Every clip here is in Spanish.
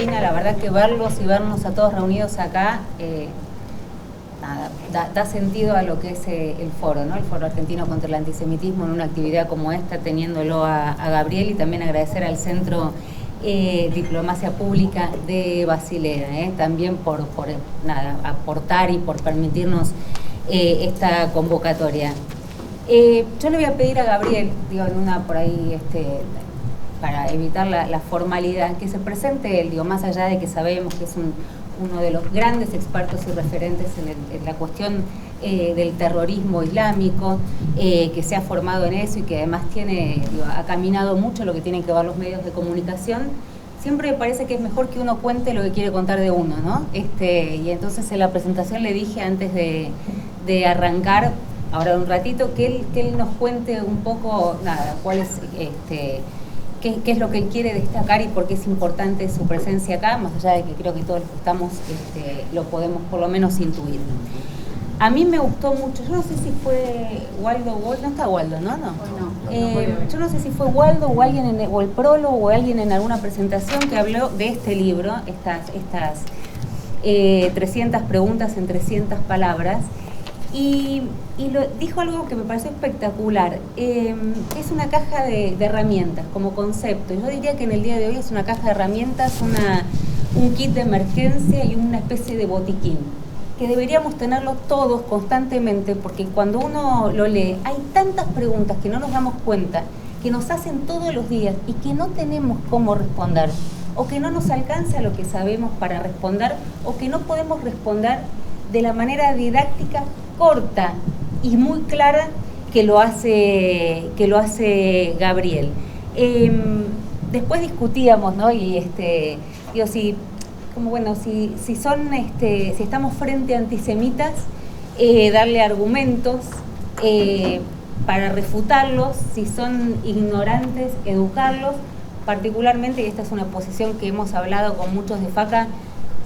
Cristina, la verdad que verlos y vernos a todos reunidos acá da sentido a lo que es el foro, ¿no? El Foro Argentino contra el Antisemitismo, en una actividad como esta, teniéndolo a Gabriel, y también agradecer al Centro Diplomacia Pública de Basilea, también por aportar y por permitirnos esta convocatoria. Yo le voy a pedir a Gabriel, digo, en una por ahí, para evitar la formalidad, que se presente él, digo, más allá de que sabemos que es uno de los grandes expertos y referentes en la cuestión del terrorismo islámico, que se ha formado en eso y que además ha caminado mucho lo que tienen que ver los medios de comunicación. Siempre me parece que es mejor que uno cuente lo que quiere contar de uno, ¿no? Y entonces en la presentación le dije antes de arrancar, ahora un ratito, que él nos cuente un poco, cuál es qué es lo que él quiere destacar y por qué es importante su presencia acá, más allá de que creo que todos los que estamos lo podemos por lo menos intuir. A mí me gustó mucho, yo no sé si fue Waldo, no está Waldo, ¿no? Yo no sé si fue Waldo o alguien o el prólogo o alguien en alguna presentación que habló de este libro, estas 300 preguntas en 300 palabras, y dijo algo que me pareció espectacular. Es una caja de herramientas como concepto. Yo diría que en el día de hoy es una caja de herramientas, un kit de emergencia y una especie de botiquín, que deberíamos tenerlo todos constantemente, porque cuando uno lo lee hay tantas preguntas que no nos damos cuenta, que nos hacen todos los días y que no tenemos cómo responder, o que no nos alcanza lo que sabemos para responder, o que no podemos responder de la manera didáctica, corta y muy clara que lo hace Gabriel. Después discutíamos, ¿no? Y digo, si estamos frente a antisemitas, darle argumentos para refutarlos; si son ignorantes, educarlos. Particularmente, y esta es una posición que hemos hablado con muchos de FACA,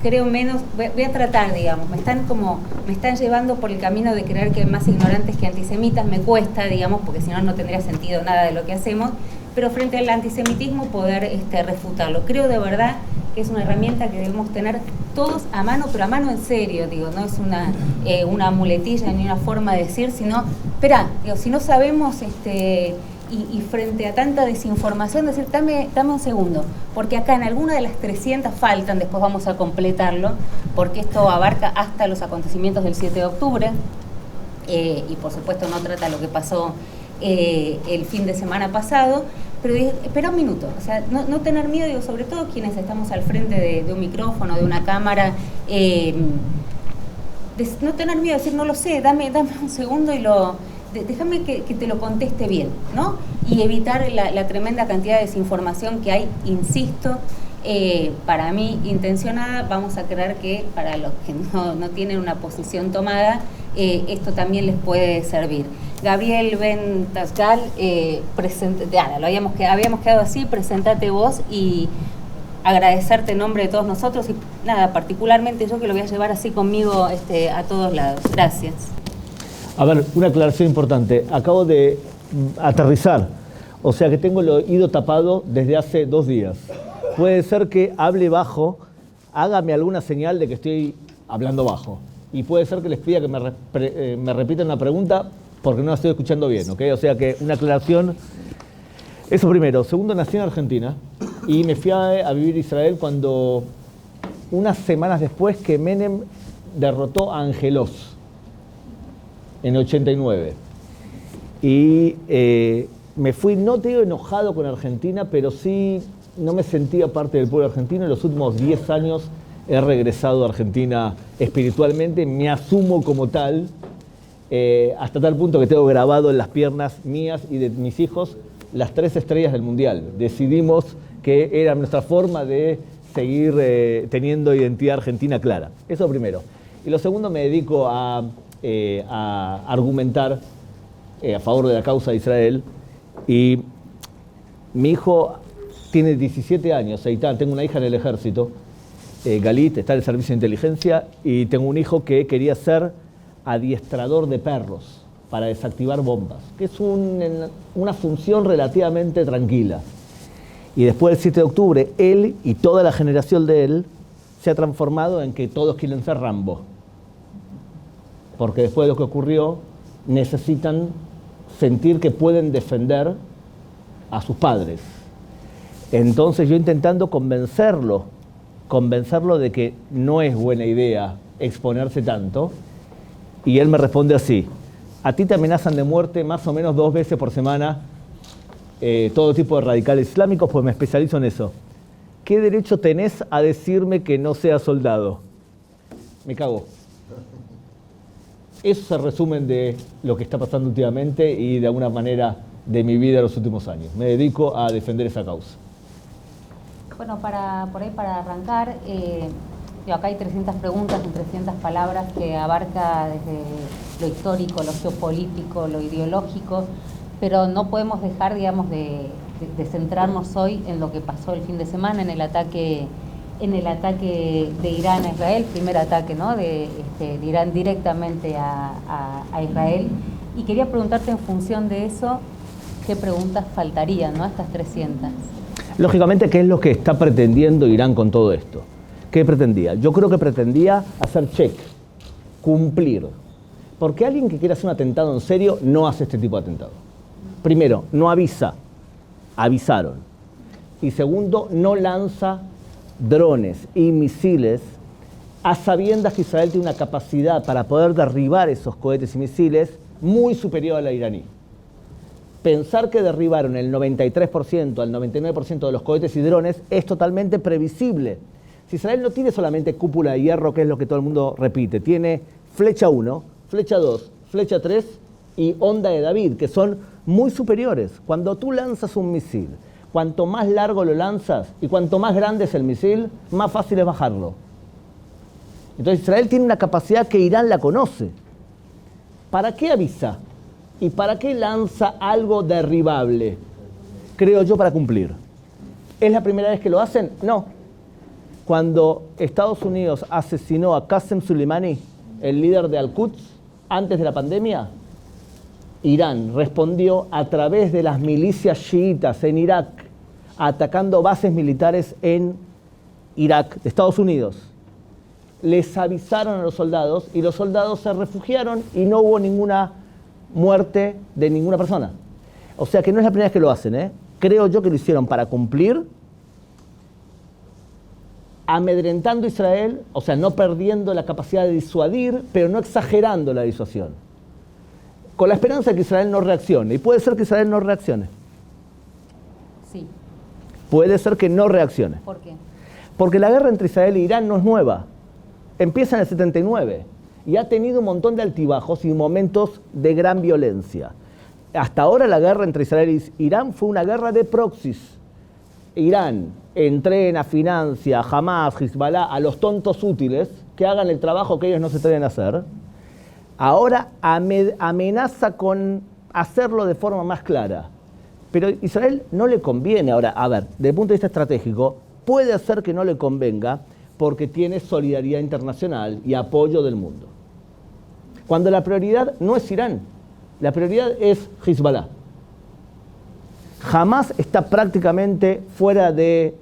creo menos, voy a tratar, digamos, me están llevando por el camino de creer que hay más ignorantes que antisemitas. Me cuesta, digamos, porque si no, no tendría sentido nada de lo que hacemos, pero frente al antisemitismo poder refutarlo. Creo de verdad que es una herramienta que debemos tener todos a mano, pero a mano en serio, digo, no es una muletilla ni una forma de decir, sino, si no sabemos, y frente a tanta desinformación, decir, dame un segundo, porque acá en alguna de las 300 faltan, después vamos a completarlo, porque esto abarca hasta los acontecimientos del 7 de octubre, y por supuesto no trata lo que pasó el fin de semana pasado, pero espera un minuto, o sea, no tener miedo, digo, sobre todo quienes estamos al frente de un micrófono, de una cámara, no tener miedo de decir, no lo sé, dame un segundo y déjame que te lo conteste bien, ¿no? Y evitar la tremenda cantidad de desinformación que hay, insisto, para mí intencionada. Vamos a creer que para los que no tienen una posición tomada, esto también les puede servir. Gabriel Ben Tasgal, habíamos quedado así, presentate vos y agradecerte en nombre de todos nosotros y particularmente yo, que lo voy a llevar así conmigo a todos lados. Gracias. A ver, una aclaración importante. Acabo de aterrizar, o sea que tengo el oído tapado desde hace 2 días. Puede ser que hable bajo, hágame alguna señal de que estoy hablando bajo. Y puede ser que les pida que me repitan la pregunta porque no la estoy escuchando bien, ¿ok? O sea que una aclaración. Eso primero. Segundo, nací en Argentina y me fui a vivir a Israel cuando, unas semanas después que Menem derrotó a Angelos en el 89. Y me fui, no te digo enojado con Argentina, pero sí no me sentía parte del pueblo argentino. En los últimos 10 años he regresado a Argentina espiritualmente, me asumo como tal, hasta tal punto que tengo grabado en las piernas mías y de mis hijos las 3 estrellas del Mundial. Decidimos que era nuestra forma de seguir teniendo identidad argentina clara. Eso primero. Y lo segundo, me dedico a argumentar a favor de la causa de Israel. Y mi hijo tiene 17 años, Eitan. Tengo una hija en el ejército, Galit, está en el servicio de inteligencia, y tengo un hijo que quería ser adiestrador de perros para desactivar bombas, que es una función relativamente tranquila. Y después del 7 de octubre, él y toda la generación de él se ha transformado en que todos quieren ser Rambo. Porque después de lo que ocurrió, necesitan sentir que pueden defender a sus padres. Entonces yo intentando convencerlo de que no es buena idea exponerse tanto, y él me responde así: a ti te amenazan de muerte más o menos 2 veces por semana todo tipo de radicales islámicos, pues me especializo en eso. ¿Qué derecho tenés a decirme que no sea soldado? Me cago. Eso es el resumen de lo que está pasando últimamente y de alguna manera de mi vida en los últimos años. Me dedico a defender esa causa. Bueno, por ahí para arrancar, acá hay 300 preguntas en 300 palabras que abarca desde lo histórico, lo geopolítico, lo ideológico, pero no podemos dejar, digamos, de centrarnos hoy en lo que pasó el fin de semana, en el ataque de Irán a Israel, primer ataque, ¿no?, de Irán directamente a Israel. Y quería preguntarte, en función de eso, ¿qué preguntas faltarían, ¿no?, a estas 300? Lógicamente, ¿qué es lo que está pretendiendo Irán con todo esto? ¿Qué pretendía? Yo creo que pretendía hacer check, cumplir. Porque alguien que quiera hacer un atentado en serio no hace este tipo de atentado. Primero, no avisa, avisaron. Y segundo, no lanza drones y misiles a sabiendas que Israel tiene una capacidad para poder derribar esos cohetes y misiles muy superior a la iraní. Pensar que derribaron el 93% al 99% de los cohetes y drones es totalmente previsible. Si Israel no tiene solamente cúpula de hierro, que es lo que todo el mundo repite, tiene flecha 1, flecha 2, flecha 3 y onda de David, que son muy superiores. Cuando tú lanzas un misil, cuanto más largo lo lanzas y cuanto más grande es el misil, más fácil es bajarlo. Entonces Israel tiene una capacidad que Irán la conoce. ¿Para qué avisa? ¿Y para qué lanza algo derribable? Creo yo, para cumplir. ¿Es la primera vez que lo hacen? No. Cuando Estados Unidos asesinó a Qasem Soleimani, el líder de Al-Quds, antes de la pandemia, Irán respondió a través de las milicias chiitas en Irak, atacando bases militares en Irak, de Estados Unidos. Les avisaron a los soldados y los soldados se refugiaron y no hubo ninguna muerte de ninguna persona. O sea que no es la primera vez que lo hacen, ¿eh? Creo yo que lo hicieron para cumplir, amedrentando a Israel, o sea, no perdiendo la capacidad de disuadir, pero no exagerando la disuasión, con la esperanza de que Israel no reaccione. Y puede ser que Israel no reaccione. Sí. Puede ser que no reaccione. ¿Por qué? Porque la guerra entre Israel e Irán no es nueva. Empieza en el 79 y ha tenido un montón de altibajos y momentos de gran violencia. Hasta ahora la guerra entre Israel y Irán fue una guerra de proxies. Irán entrena, financia, Hamas, Hezbollah, a los tontos útiles que hagan el trabajo que ellos no se atreven a hacer. Ahora amenaza con hacerlo de forma más clara. Pero a Israel no le conviene. Ahora, a ver, desde el punto de vista estratégico, puede ser que no le convenga porque tiene solidaridad internacional y apoyo del mundo. Cuando la prioridad no es Irán, la prioridad es Hezbollah. Hamas está prácticamente fuera de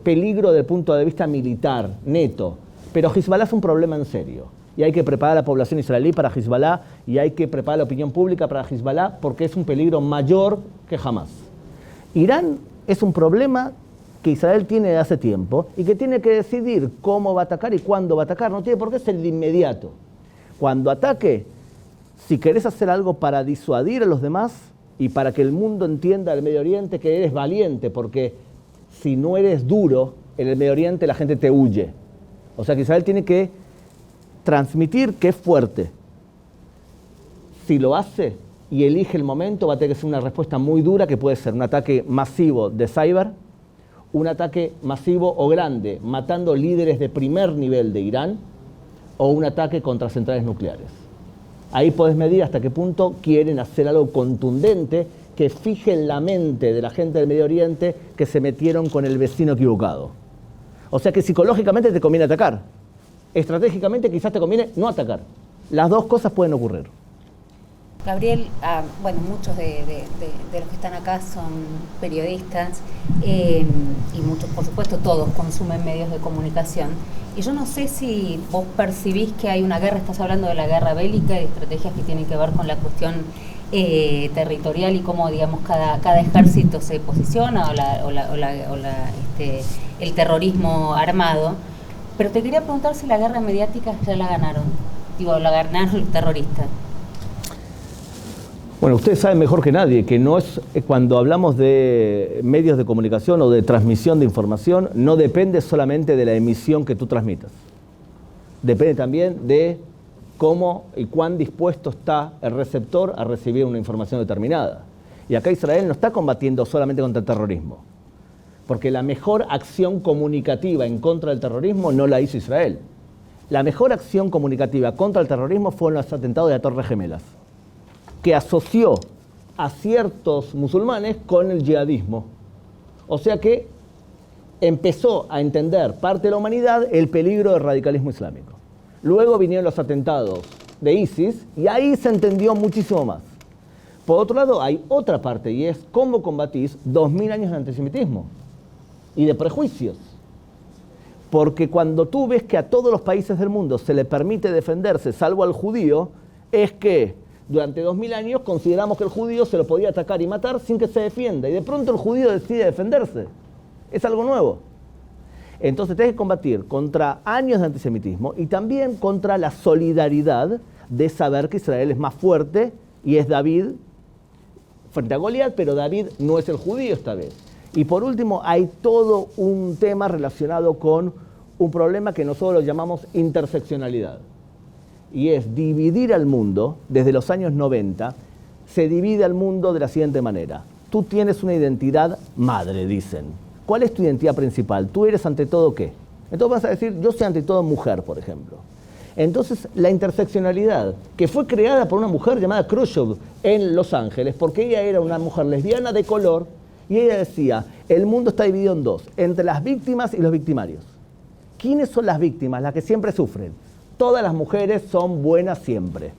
peligro desde el punto de vista militar, neto, pero Hezbollah es un problema en serio. Y hay que preparar a la población israelí para Hezbollah y hay que preparar a la opinión pública para Hezbollah porque es un peligro mayor que Hamas. Irán es un problema que Israel tiene de hace tiempo y que tiene que decidir cómo va a atacar y cuándo va a atacar. No tiene por qué ser de inmediato. Cuando ataque, si querés hacer algo para disuadir a los demás y para que el mundo entienda del Medio Oriente que eres valiente, porque si no eres duro en el Medio Oriente la gente te huye. O sea que Israel tiene que transmitir que es fuerte. Si lo hace y elige el momento, va a tener que ser una respuesta muy dura, que puede ser un ataque masivo de cyber, un ataque masivo o grande, matando líderes de primer nivel de Irán, o un ataque contra centrales nucleares. Ahí podés medir hasta qué punto quieren hacer algo contundente que fije en la mente de la gente del Medio Oriente que se metieron con el vecino equivocado. O sea que psicológicamente te conviene atacar. Estratégicamente quizás te conviene no atacar. Las dos cosas pueden ocurrir. Gabriel, bueno, muchos de los que están acá son periodistas y muchos, por supuesto, todos consumen medios de comunicación. Y yo no sé si vos percibís que hay una guerra, estás hablando de la guerra bélica y de estrategias que tienen que ver con la cuestión territorial y cómo, digamos, cada ejército se posiciona el terrorismo armado. Pero te quería preguntar si la guerra mediática ya la ganaron. Digo, la ganaron los terroristas. Bueno, ustedes saben mejor que nadie que no es, cuando hablamos de medios de comunicación o de transmisión de información, no depende solamente de la emisión que tú transmitas. Depende también de cómo y cuán dispuesto está el receptor a recibir una información determinada. Y acá Israel no está combatiendo solamente contra el terrorismo, porque la mejor acción comunicativa en contra del terrorismo no la hizo Israel. La mejor acción comunicativa contra el terrorismo fueron los atentados de las Torres Gemelas, que asoció a ciertos musulmanes con el yihadismo. O sea que empezó a entender parte de la humanidad el peligro del radicalismo islámico. Luego vinieron los atentados de ISIS y ahí se entendió muchísimo más. Por otro lado, hay otra parte y es cómo combatís 2000 años de antisemitismo y de prejuicios. Porque cuando tú ves que a todos los países del mundo se le permite defenderse, salvo al judío, es que durante 2000 años consideramos que el judío se lo podía atacar y matar sin que se defienda. Y de pronto el judío decide defenderse. Es algo nuevo. Entonces tenés que combatir contra años de antisemitismo y también contra la solidaridad de saber que Israel es más fuerte y es David frente a Goliat, pero David no es el judío esta vez. Y por último, hay todo un tema relacionado con un problema que nosotros llamamos interseccionalidad. Y es dividir al mundo, desde los años 90, se divide al mundo de la siguiente manera. Tú tienes una identidad madre, dicen. ¿Cuál es tu identidad principal? ¿Tú eres ante todo qué? Entonces vas a decir, yo soy ante todo mujer, por ejemplo. Entonces, la interseccionalidad, que fue creada por una mujer llamada Khrushchev en Los Ángeles, porque ella era una mujer lesbiana de color, y ella decía, el mundo está dividido en dos, entre las víctimas y los victimarios. ¿Quiénes son las víctimas? Las que siempre sufren. Todas las mujeres son buenas siempre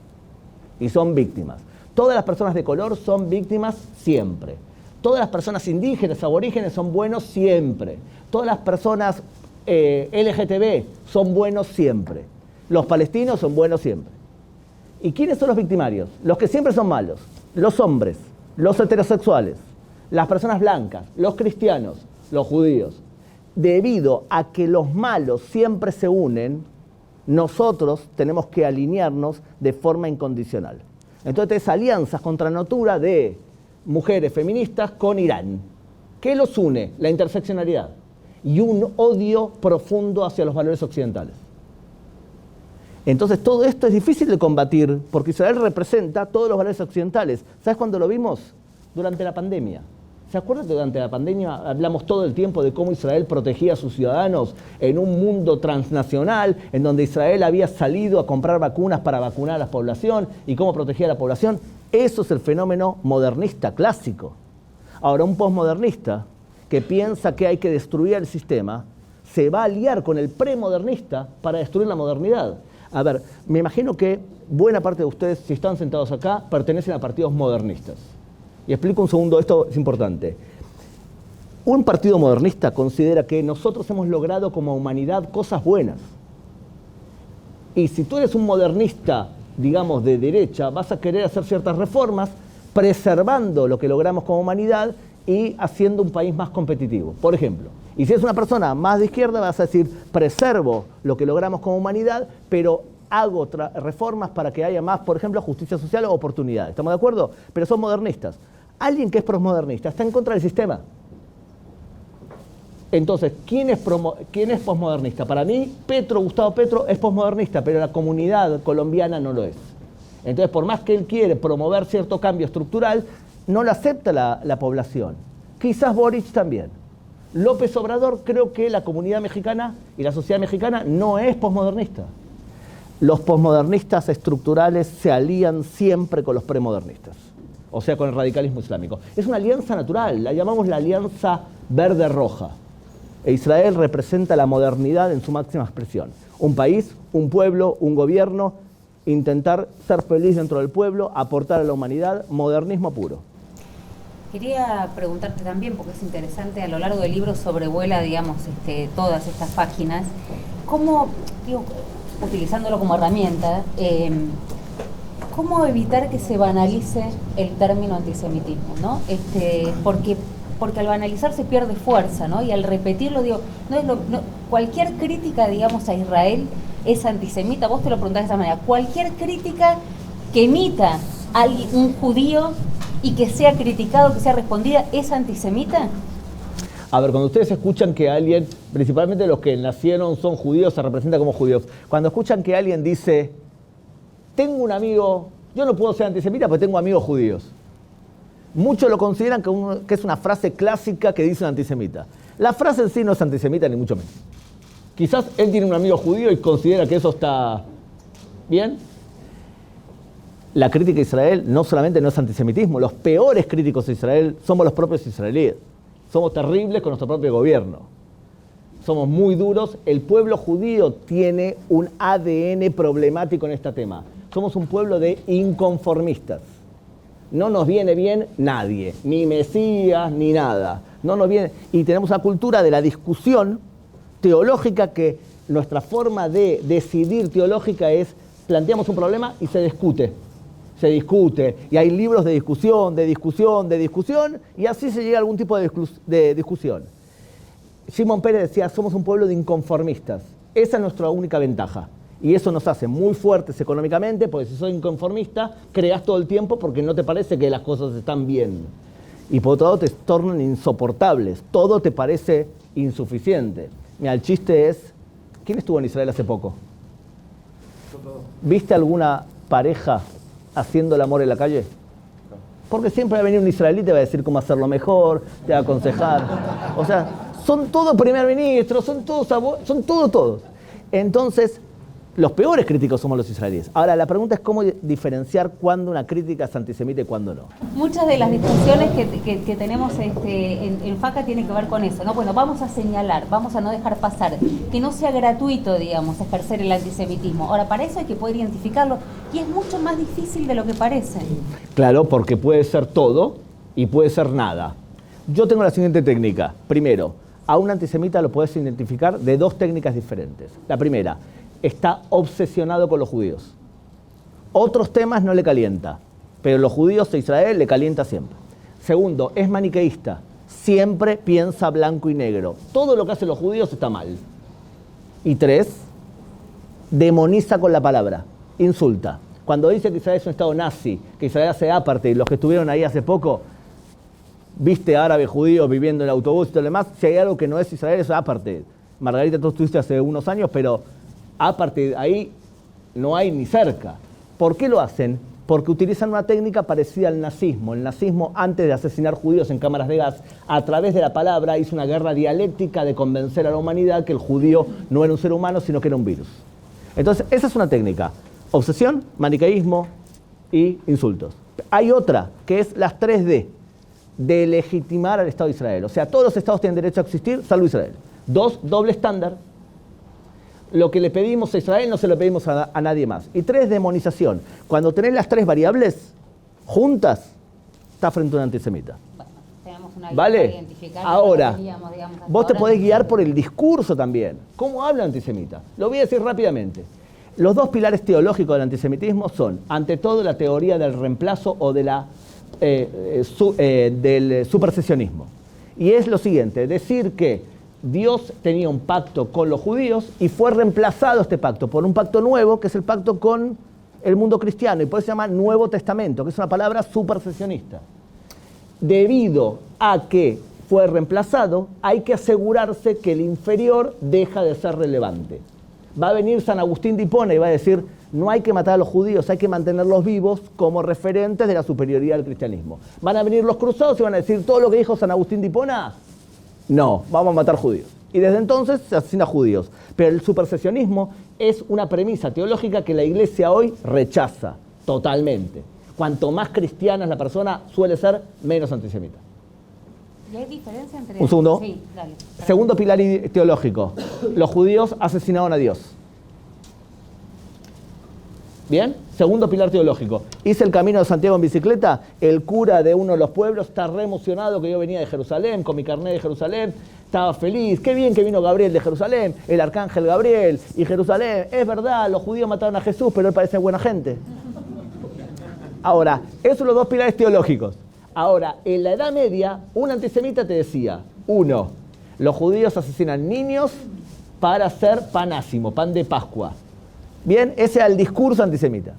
y son víctimas. Todas las personas de color son víctimas siempre. Todas las personas indígenas, aborígenes son buenos siempre. Todas las personas LGTB son buenos siempre. Los palestinos son buenos siempre. ¿Y quiénes son los victimarios? Los que siempre son malos. Los hombres, los heterosexuales, las personas blancas, los cristianos, los judíos. Debido a que los malos siempre se unen, nosotros tenemos que alinearnos de forma incondicional. Entonces tenés alianzas contra natura de mujeres feministas con Irán. ¿Qué los une? La interseccionalidad y un odio profundo hacia los valores occidentales. Entonces todo esto es difícil de combatir porque Israel representa todos los valores occidentales. ¿Sabes cuándo lo vimos? Durante la pandemia. ¿Se acuerdan que durante la pandemia hablamos todo el tiempo de cómo Israel protegía a sus ciudadanos en un mundo transnacional, en donde Israel había salido a comprar vacunas para vacunar a la población y cómo protegía a la población? Eso es el fenómeno modernista clásico. Ahora, un posmodernista que piensa que hay que destruir el sistema, se va a aliar con el premodernista para destruir la modernidad. A ver, me imagino que buena parte de ustedes, si están sentados acá, pertenecen a partidos modernistas. Y explico un segundo, esto es importante. Un partido modernista considera que nosotros hemos logrado como humanidad cosas buenas. Y si tú eres un modernista, digamos, de derecha, vas a querer hacer ciertas reformas preservando lo que logramos como humanidad y haciendo un país más competitivo. Por ejemplo, y si es una persona más de izquierda, vas a decir, preservo lo que logramos como humanidad, pero hago reformas para que haya más, por ejemplo, justicia social o oportunidades. ¿Estamos de acuerdo? Pero son modernistas. Alguien que es posmodernista está en contra del sistema. Entonces, ¿quién es posmodernista? Para mí, Gustavo Petro es posmodernista, pero la comunidad colombiana no lo es. Entonces, por más que él quiere promover cierto cambio estructural, no lo acepta la población. Quizás Boric también. López Obrador, creo que la comunidad mexicana y la sociedad mexicana no es posmodernista. Los posmodernistas estructurales se alían siempre con los premodernistas, o sea, con el radicalismo islámico. Es una alianza natural, la llamamos la alianza verde-roja. E Israel representa la modernidad en su máxima expresión. Un país, un pueblo, un gobierno intentar ser feliz dentro del pueblo, aportar a la humanidad, modernismo puro. Quería preguntarte también, porque es interesante, a lo largo del libro sobrevuela, digamos, todas estas páginas, cómo, digo, utilizándolo como herramienta, cómo evitar que se banalice el término antisemitismo, ¿no? Porque al banalizar se pierde fuerza, ¿no? Y al repetirlo, digo, cualquier crítica, digamos, a Israel es antisemita. Vos te lo preguntás de esta manera. Cualquier crítica que emita a un judío y que sea criticado, que sea respondida, ¿es antisemita? A ver, cuando ustedes escuchan que alguien, principalmente los que nacieron son judíos, se representa como judíos, cuando escuchan que alguien dice, tengo un amigo, yo no puedo ser antisemita porque tengo amigos judíos, muchos lo consideran que es una frase clásica que dice un antisemita. La frase en sí no es antisemita ni mucho menos. Quizás él tiene un amigo judío y considera que eso está bien. La crítica a Israel no solamente no es antisemitismo, los peores críticos a Israel somos los propios israelíes. Somos terribles con nuestro propio gobierno. Somos muy duros. El pueblo judío tiene un ADN problemático en este tema. Somos un pueblo de inconformistas. No nos viene bien nadie, ni Mesías, ni nada. No nos viene. Y tenemos una cultura de la discusión teológica que nuestra forma de decidir teológica es planteamos un problema y se discute. Se discute, y hay libros de discusión, y así se llega a algún tipo de discusión. Shimon Peres decía, somos un pueblo de inconformistas. Esa es nuestra única ventaja. Y eso nos hace muy fuertes económicamente, porque si soy inconformista, creas todo el tiempo porque no te parece que las cosas están bien. Y por otro lado te tornan insoportables, todo te parece insuficiente. Mira, el chiste es, ¿quién estuvo en Israel hace poco? ¿Viste alguna pareja haciendo el amor en la calle? Porque siempre va a venir un israelí y te va a decir cómo hacerlo mejor, te va a aconsejar. O sea, son todos primer ministros, son todos. Entonces, los peores críticos somos los israelíes. Ahora, la pregunta es cómo diferenciar cuándo una crítica es antisemita y cuándo no. Muchas de las discusiones que tenemos en FACA tienen que ver con eso, ¿no? Bueno, vamos a señalar, vamos a no dejar pasar, que no sea gratuito, digamos, ejercer el antisemitismo. Ahora, para eso hay que poder identificarlo y es mucho más difícil de lo que parece. Claro, porque puede ser todo y puede ser nada. Yo tengo la siguiente técnica. Primero, a un antisemita lo puedes identificar de dos técnicas diferentes. La primera, está obsesionado con los judíos. Otros temas no le calienta, pero los judíos de Israel le calienta siempre. Segundo, es maniqueísta, siempre piensa blanco y negro. Todo lo que hacen los judíos está mal. Y tres, demoniza con la palabra, insulta. Cuando dice que Israel es un estado nazi, que Israel hace apartheid, los que estuvieron ahí hace poco, viste árabes judíos viviendo en el autobús y todo lo demás, si hay algo que no es Israel, es apartheid. Margarita, tú estuviste hace unos años, pero aparte de ahí no hay ni cerca. ¿Por qué lo hacen? Porque utilizan una técnica parecida al nazismo. El nazismo, antes de asesinar judíos en cámaras de gas, a través de la palabra hizo una guerra dialéctica de convencer a la humanidad que el judío no era un ser humano, sino que era un virus. Entonces, esa es una técnica. Obsesión, maniqueísmo y insultos. Hay otra, que es las 3D, de legitimar al Estado de Israel. O sea, todos los estados tienen derecho a existir, salvo Israel. 2, doble estándar. Lo que le pedimos a Israel no se lo pedimos a nadie más. Y 3, demonización. Cuando tenés las 3 variables juntas, está frente a un antisemita. Bueno, tenemos una ¿vale? Ahora, digamos, vos te podés guiar por el discurso también. ¿Cómo habla el antisemita? Lo voy a decir rápidamente. Los dos pilares teológicos del antisemitismo son, ante todo, la teoría del reemplazo o de del supersesionismo. Y es lo siguiente, decir que Dios tenía un pacto con los judíos y fue reemplazado este pacto por un pacto nuevo, que es el pacto con el mundo cristiano, y por eso se llama Nuevo Testamento, que es una palabra supersesionista. Debido a que fue reemplazado, hay que asegurarse que el inferior deja de ser relevante. Va a venir San Agustín de Hipona y va a decir, no hay que matar a los judíos, hay que mantenerlos vivos como referentes de la superioridad del cristianismo. Van a venir los cruzados y van a decir, todo lo que dijo San Agustín de Hipona, no, vamos a matar judíos. Y desde entonces se asesina judíos. Pero el supersesionismo es una premisa teológica que la Iglesia hoy rechaza totalmente. Cuanto más cristiana es la persona, suele ser menos antisemita. ¿Y hay diferencia entre...? Un segundo. Sí, dale. Segundo pilar teológico. Los judíos asesinaron a Dios. ¿Bien? Segundo pilar teológico. Hice el camino de Santiago en bicicleta. El cura de uno de los pueblos está re emocionado que yo venía de Jerusalén, con mi carnet de Jerusalén. Estaba feliz. Qué bien que vino Gabriel de Jerusalén, el arcángel Gabriel y Jerusalén. Es verdad, los judíos mataron a Jesús, pero él parece buena gente. Ahora, esos son los dos pilares teológicos. Ahora, en la Edad Media, un antisemita te decía, uno, los judíos asesinan niños para hacer panásimo, pan de Pascua. Bien, ese era el discurso antisemita.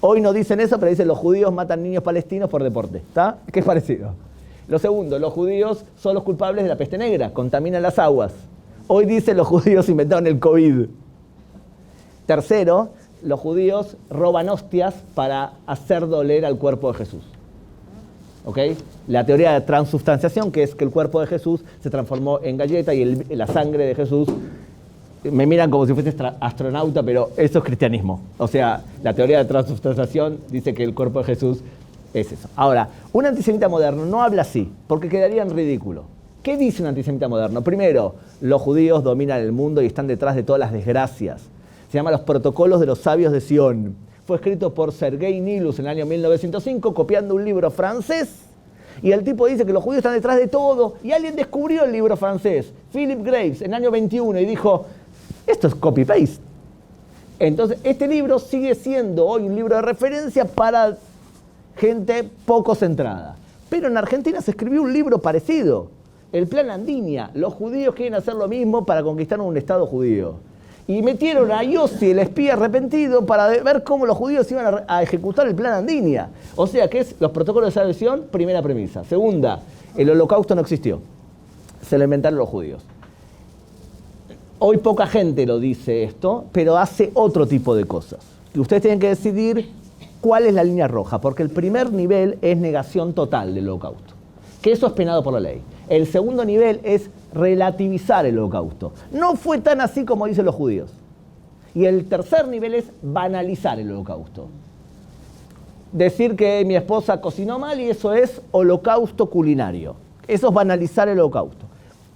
Hoy no dicen eso, pero dicen los judíos matan niños palestinos por deporte. ¿Está? ¿Qué es parecido? Lo segundo, los judíos son los culpables de la peste negra, contaminan las aguas. Hoy dicen los judíos inventaron el COVID. Tercero, los judíos roban hostias para hacer doler al cuerpo de Jesús. ¿Ok? La teoría de transubstanciación, que es que el cuerpo de Jesús se transformó en galleta y la sangre de Jesús. Me miran como si fuese astronauta, pero eso es cristianismo. O sea, la teoría de transubstanciación dice que el cuerpo de Jesús es eso. Ahora, un antisemita moderno no habla así, porque quedaría en ridículo. ¿Qué dice un antisemita moderno? Primero, los judíos dominan el mundo y están detrás de todas las desgracias. Se llama Los Protocolos de los Sabios de Sion. Fue escrito por Sergei Nilus en el año 1905, copiando un libro francés. Y el tipo dice que los judíos están detrás de todo. Y alguien descubrió el libro francés, Philip Graves, en el año 21, y dijo, esto es copy-paste. Entonces, este libro sigue siendo hoy un libro de referencia para gente poco centrada. Pero en Argentina se escribió un libro parecido, el Plan Andinia. Los judíos quieren hacer lo mismo para conquistar un Estado judío. Y metieron a Yossi, el espía arrepentido, para ver cómo los judíos iban a ejecutar el Plan Andinia. O sea, que es los protocolos de salvación, primera premisa. Segunda, el holocausto no existió. Se lo inventaron los judíos. Hoy poca gente lo dice esto, pero hace otro tipo de cosas. Y ustedes tienen que decidir cuál es la línea roja, porque el primer nivel es negación total del holocausto, que eso es penado por la ley. El segundo nivel es relativizar el holocausto. No fue tan así como dicen los judíos. Y el tercer nivel es banalizar el holocausto. Decir que mi esposa cocinó mal y eso es holocausto culinario. Eso es banalizar el holocausto.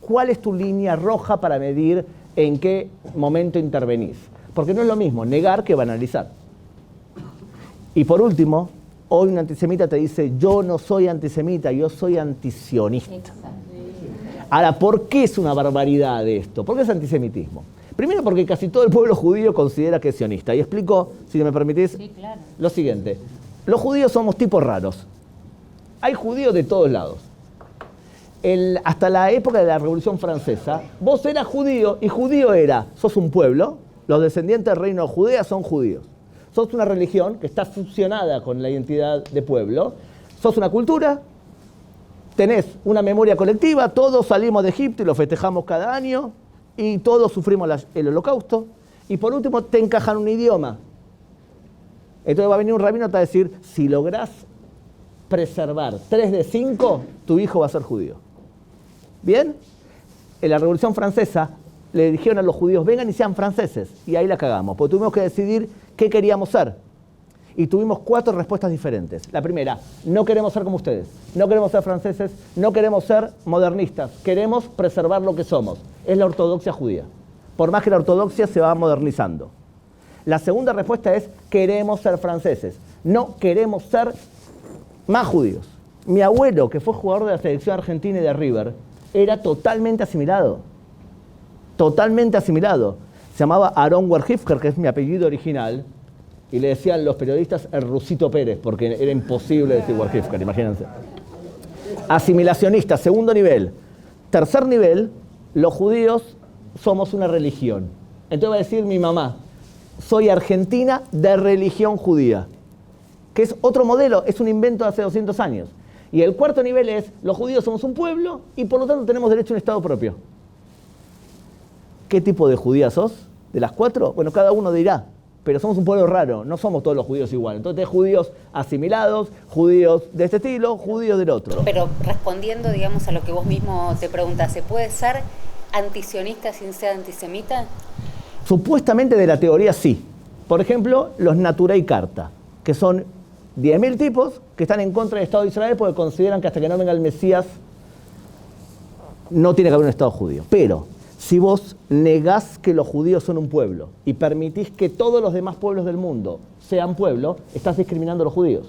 ¿Cuál es tu línea roja para medir en qué momento intervenís? Porque no es lo mismo negar que banalizar. Y por último, hoy un antisemita te dice, yo no soy antisemita, yo soy antisionista. Ahora, ¿por qué es una barbaridad esto? ¿Por qué es antisemitismo? Primero porque casi todo el pueblo judío considera que es sionista. Y explico, si me permitís, sí, claro, lo siguiente. Los judíos somos tipos raros. Hay judíos de todos lados. Hasta la época de la Revolución Francesa, vos eras judío y judío era, sos un pueblo, los descendientes del reino de Judea son judíos. Sos una religión que está fusionada con la identidad de pueblo, sos una cultura, tenés una memoria colectiva, todos salimos de Egipto y lo festejamos cada año, y todos sufrimos el holocausto, y por último te encajan un idioma. Entonces va a venir un rabino y te va a decir, si lográs preservar 3 de 5, tu hijo va a ser judío. ¿Bien? En la Revolución Francesa le dijeron a los judíos, vengan y sean franceses, y ahí la cagamos, porque tuvimos que decidir qué queríamos ser. Y tuvimos 4 respuestas diferentes. La primera, no queremos ser como ustedes, no queremos ser franceses, no queremos ser modernistas, queremos preservar lo que somos. Es la ortodoxia judía. Por más que la ortodoxia se va modernizando. La segunda respuesta es, queremos ser franceses, no queremos ser más judíos. Mi abuelo, que fue jugador de la selección argentina y de River, era totalmente asimilado. Totalmente asimilado. Se llamaba Aaron Werhifker, que es mi apellido original, y le decían los periodistas el Rusito Pérez, porque era imposible decir Werhifker, imagínense. Asimilacionista, segundo nivel. Tercer nivel, los judíos somos una religión. Entonces va a decir mi mamá, soy argentina de religión judía, que es otro modelo, es un invento de hace 200 años. Y el cuarto nivel es, los judíos somos un pueblo y por lo tanto tenemos derecho a un Estado propio. ¿Qué tipo de judía sos? ¿De las 4? Bueno, cada uno dirá, pero somos un pueblo raro, no somos todos los judíos igual. Entonces hay judíos asimilados, judíos de este estilo, judíos del otro. Pero respondiendo, digamos, a lo que vos mismo te preguntás, ¿se puede ser antisionista sin ser antisemita? Supuestamente de la teoría sí. Por ejemplo, los Naturei Karta, que son 10.000 tipos que están en contra del Estado de Israel porque consideran que hasta que no venga el Mesías no tiene que haber un Estado judío. Pero Si vos negás que los judíos son un pueblo y permitís que todos los demás pueblos del mundo sean pueblo, estás discriminando a los judíos.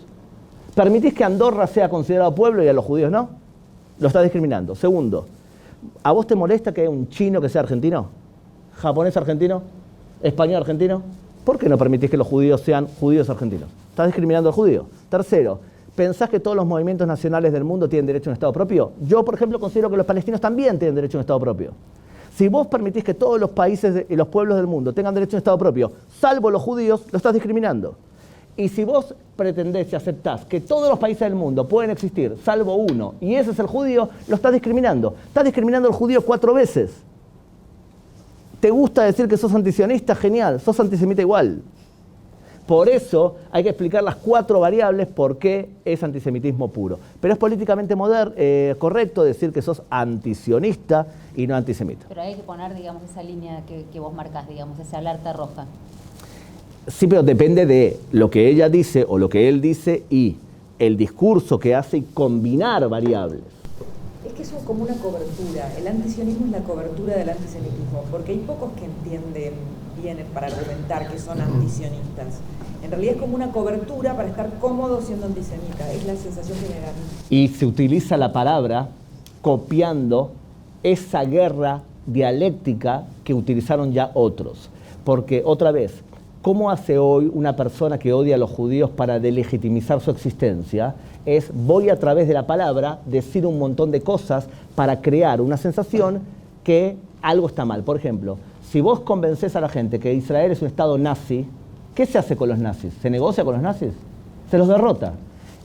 ¿Permitís que Andorra sea considerado pueblo y a los judíos no? Lo estás discriminando. Segundo, ¿a vos te molesta que haya un chino que sea argentino? ¿Japonés argentino? ¿Español argentino? ¿Por qué no permitís que los judíos sean judíos argentinos? Estás discriminando al judío. Tercero, ¿pensás que todos los movimientos nacionales del mundo tienen derecho a un Estado propio? Yo, por ejemplo, considero que los palestinos también tienen derecho a un Estado propio. Si vos permitís que todos los países y los pueblos del mundo tengan derecho a un Estado propio, salvo los judíos, lo estás discriminando. Y si vos pretendés y aceptás que todos los países del mundo pueden existir, salvo uno, y ese es el judío, lo estás discriminando. Estás discriminando al judío 4 veces. ¿Te gusta decir que sos antisionista? Genial, sos antisemita igual. Por eso hay que explicar las 4 variables por qué es antisemitismo puro. Pero es políticamente correcto decir que sos antisionista y no antisemita. Pero hay que poner, digamos, esa línea que vos marcás, digamos, esa alerta roja. Sí, pero depende de lo que ella dice o lo que él dice y el discurso que hace y combinar variables. Es que eso es como una cobertura. El antisionismo es la cobertura del antisemitismo, porque hay pocos que entienden bien para argumentar que son antisionistas. En realidad es como una cobertura para estar cómodo siendo antisemita. Es la sensación general. Y se utiliza la palabra copiando esa guerra dialéctica que utilizaron ya otros. Porque, otra vez, ¿cómo hace hoy una persona que odia a los judíos para delegitimizar su existencia? Es, voy a través de la palabra decir un montón de cosas para crear una sensación que algo está mal. Por ejemplo, si vos convencés a la gente que Israel es un estado nazi, ¿qué se hace con los nazis? ¿Se negocia con los nazis? Se los derrota.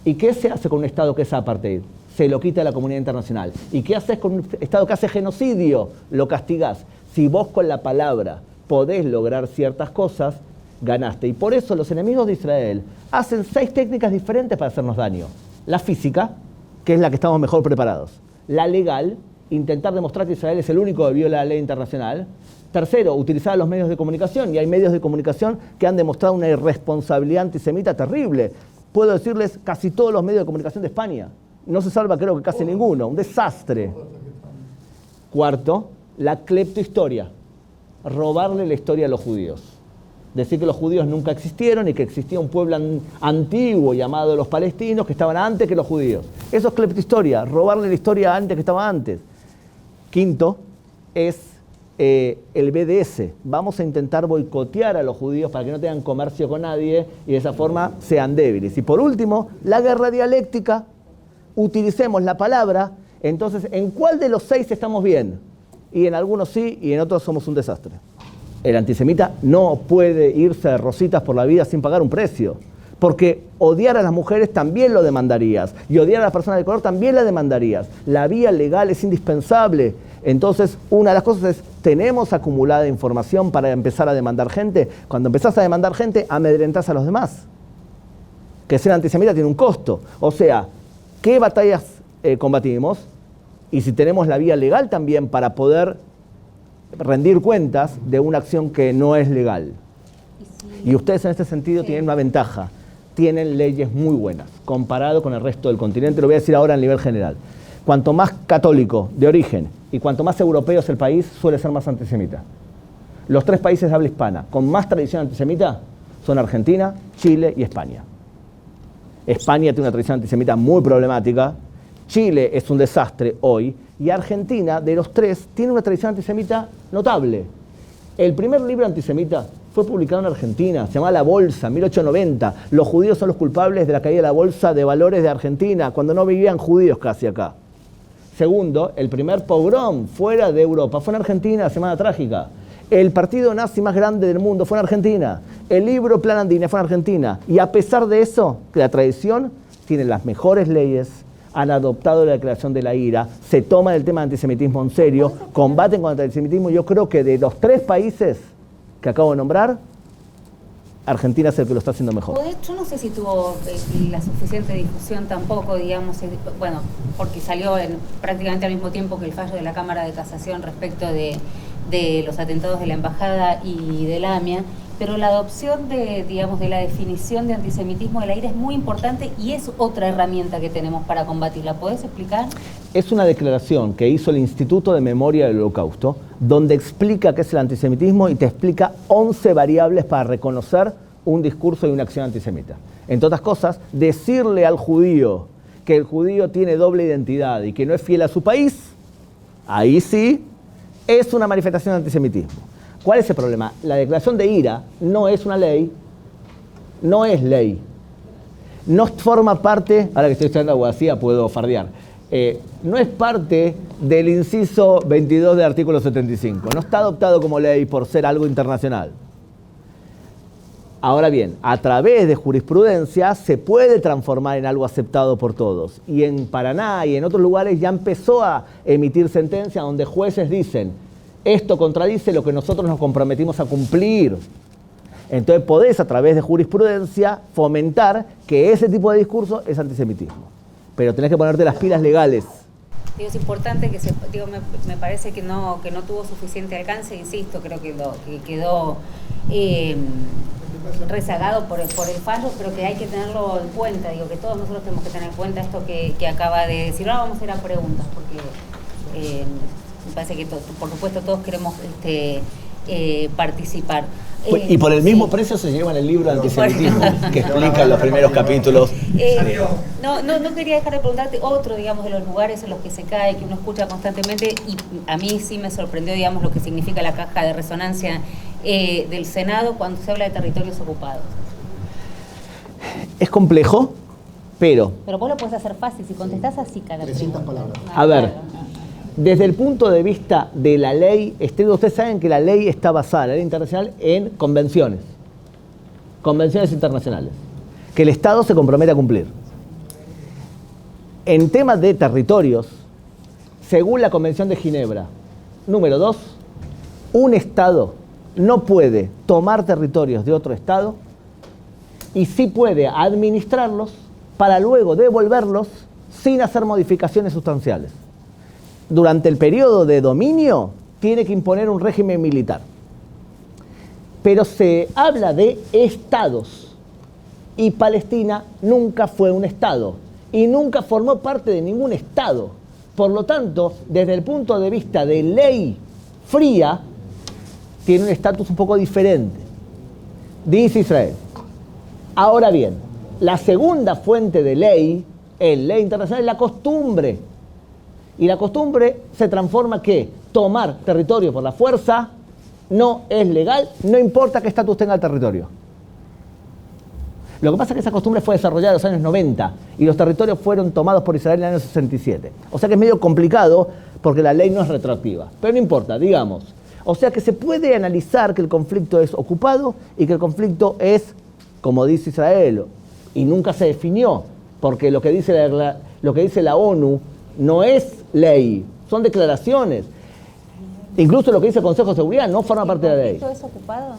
¿Y qué se hace con un estado que es apartheid? Se lo quita a la comunidad internacional. ¿Y qué haces con un estado que hace genocidio? Lo castigás. Si vos con la palabra podés lograr ciertas cosas, ganaste. Y por eso los enemigos de Israel hacen 6 técnicas diferentes para hacernos daño. La física, que es la que estamos mejor preparados. La legal, intentar demostrar que Israel es el único que viola la ley internacional. Tercero, utilizar los medios de comunicación. Y hay medios de comunicación que han demostrado una irresponsabilidad antisemita terrible. Puedo decirles casi todos los medios de comunicación de España. No se salva creo que casi ninguno. Un desastre. Cuarto, la cleptohistoria. Robarle la historia a los judíos. Decir que los judíos nunca existieron y que existía un pueblo antiguo llamado los palestinos que estaban antes que los judíos. Eso es cleptohistoria, robarle la historia antes que estaba antes. Quinto es el BDS. Vamos a intentar boicotear a los judíos para que no tengan comercio con nadie y de esa forma sean débiles. Y por último, la guerra dialéctica. Utilicemos la palabra. Entonces, ¿en cuál de los 6 estamos bien? Y en algunos sí y en otros somos un desastre. El antisemita no puede irse de rositas por la vida sin pagar un precio. Porque odiar a las mujeres también lo demandarías. Y odiar a las personas de color también la demandarías. La vía legal es indispensable. Entonces, una de las cosas es, ¿tenemos acumulada información para empezar a demandar gente? Cuando empezás a demandar gente, amedrentás a los demás. Que ser antisemita tiene un costo. O sea, ¿qué batallas combatimos? Y si tenemos la vía legal también para poder rendir cuentas de una acción que no es legal. Y ustedes en este sentido tienen una ventaja. Tienen leyes muy buenas, comparado con el resto del continente. Lo voy a decir ahora a nivel general. Cuanto más católico de origen y cuanto más europeo es el país, suele ser más antisemita. Los 3 países de habla hispana con más tradición antisemita son Argentina, Chile y España. España tiene una tradición antisemita muy problemática. Chile es un desastre hoy. Y Argentina, de los 3, tiene una tradición antisemita notable. El primer libro antisemita fue publicado en Argentina, se llama La Bolsa, 1890. Los judíos son los culpables de la caída de la Bolsa de Valores de Argentina, cuando no vivían judíos casi acá. Segundo, el primer pogrom fuera de Europa fue en Argentina, Semana Trágica. El partido nazi más grande del mundo fue en Argentina. El libro Plan Andina fue en Argentina. Y a pesar de eso, la tradición tiene las mejores leyes, han adoptado la declaración de la IRA, se toman el tema de antisemitismo en serio, combaten contra el antisemitismo. Yo creo que de los 3 países que acabo de nombrar, Argentina es el que lo está haciendo mejor. Yo no sé si tuvo la suficiente difusión tampoco, digamos, bueno, porque salió prácticamente al mismo tiempo que el fallo de la Cámara de Casación respecto de los atentados de la Embajada y de la AMIA, pero la adopción de, digamos, de la definición de antisemitismo de la IRA es muy importante y es otra herramienta que tenemos para combatirla. ¿Podés explicar? Es una declaración que hizo el Instituto de Memoria del Holocausto, donde explica qué es el antisemitismo y te explica 11 variables para reconocer un discurso y una acción antisemita. Entre otras cosas, decirle al judío que el judío tiene doble identidad y que no es fiel a su país, ahí sí, es una manifestación de antisemitismo. ¿Cuál es el problema? La declaración de IRA no es una ley, no es ley. No forma parte, ahora que estoy estudiando abogacía puedo fardear, no es parte del inciso 22 del artículo 75. No está adoptado como ley por ser algo internacional. Ahora bien, a través de jurisprudencia se puede transformar en algo aceptado por todos. Y en Paraná y en otros lugares ya empezó a emitir sentencias donde jueces dicen: esto contradice lo que nosotros nos comprometimos a cumplir. Entonces podés, a través de jurisprudencia, fomentar que ese tipo de discurso es antisemitismo. Pero tenés que ponerte las pilas legales. Es importante que me parece que no tuvo suficiente alcance, insisto, creo que quedó rezagado por el fallo, pero que hay que tenerlo en cuenta, que todos nosotros tenemos que tener en cuenta esto que acaba de decir. Ahora vamos a ir a preguntas, porque me parece que por supuesto todos queremos participar. Y por el mismo precio se llevan el libro de antisemitismo, que explica los primeros capítulos. No quería dejar de preguntarte otro, digamos, de los lugares en los que se cae, que uno escucha constantemente, y a mí sí me sorprendió, digamos, lo que significa la caja de resonancia del Senado cuando se habla de territorios ocupados. Es complejo, pero... Pero vos lo podés hacer fácil, si contestás así cada 300 palabras. A ver, desde el punto de vista de la ley, ustedes saben que la ley está basada, la ley internacional, en convenciones internacionales, que el Estado se compromete a cumplir. En temas de territorios, según la Convención de Ginebra, número 2, un Estado no puede tomar territorios de otro Estado y sí puede administrarlos para luego devolverlos sin hacer modificaciones sustanciales. Durante el periodo de dominio tiene que imponer un régimen militar. Pero se habla de estados y Palestina nunca fue un estado y nunca formó parte de ningún estado. Por lo tanto, desde el punto de vista de ley fría, tiene un estatus un poco diferente, dice Israel. Ahora bien, la segunda fuente de ley, en ley internacional, es la costumbre. Y la costumbre se transforma que tomar territorio por la fuerza no es legal, no importa qué estatus tenga el territorio. Lo que pasa es que esa costumbre fue desarrollada en los años 90 y los territorios fueron tomados por Israel en el año 67. O sea que es medio complicado porque la ley no es retroactiva. Pero no importa, digamos. O sea que se puede analizar que el conflicto es ocupado y que el conflicto es, como dice Israel, y nunca se definió, porque lo que dice la ONU no es ley, son declaraciones. Incluso lo que dice el Consejo de Seguridad no forma parte de la ley. ¿El territorio es ocupado?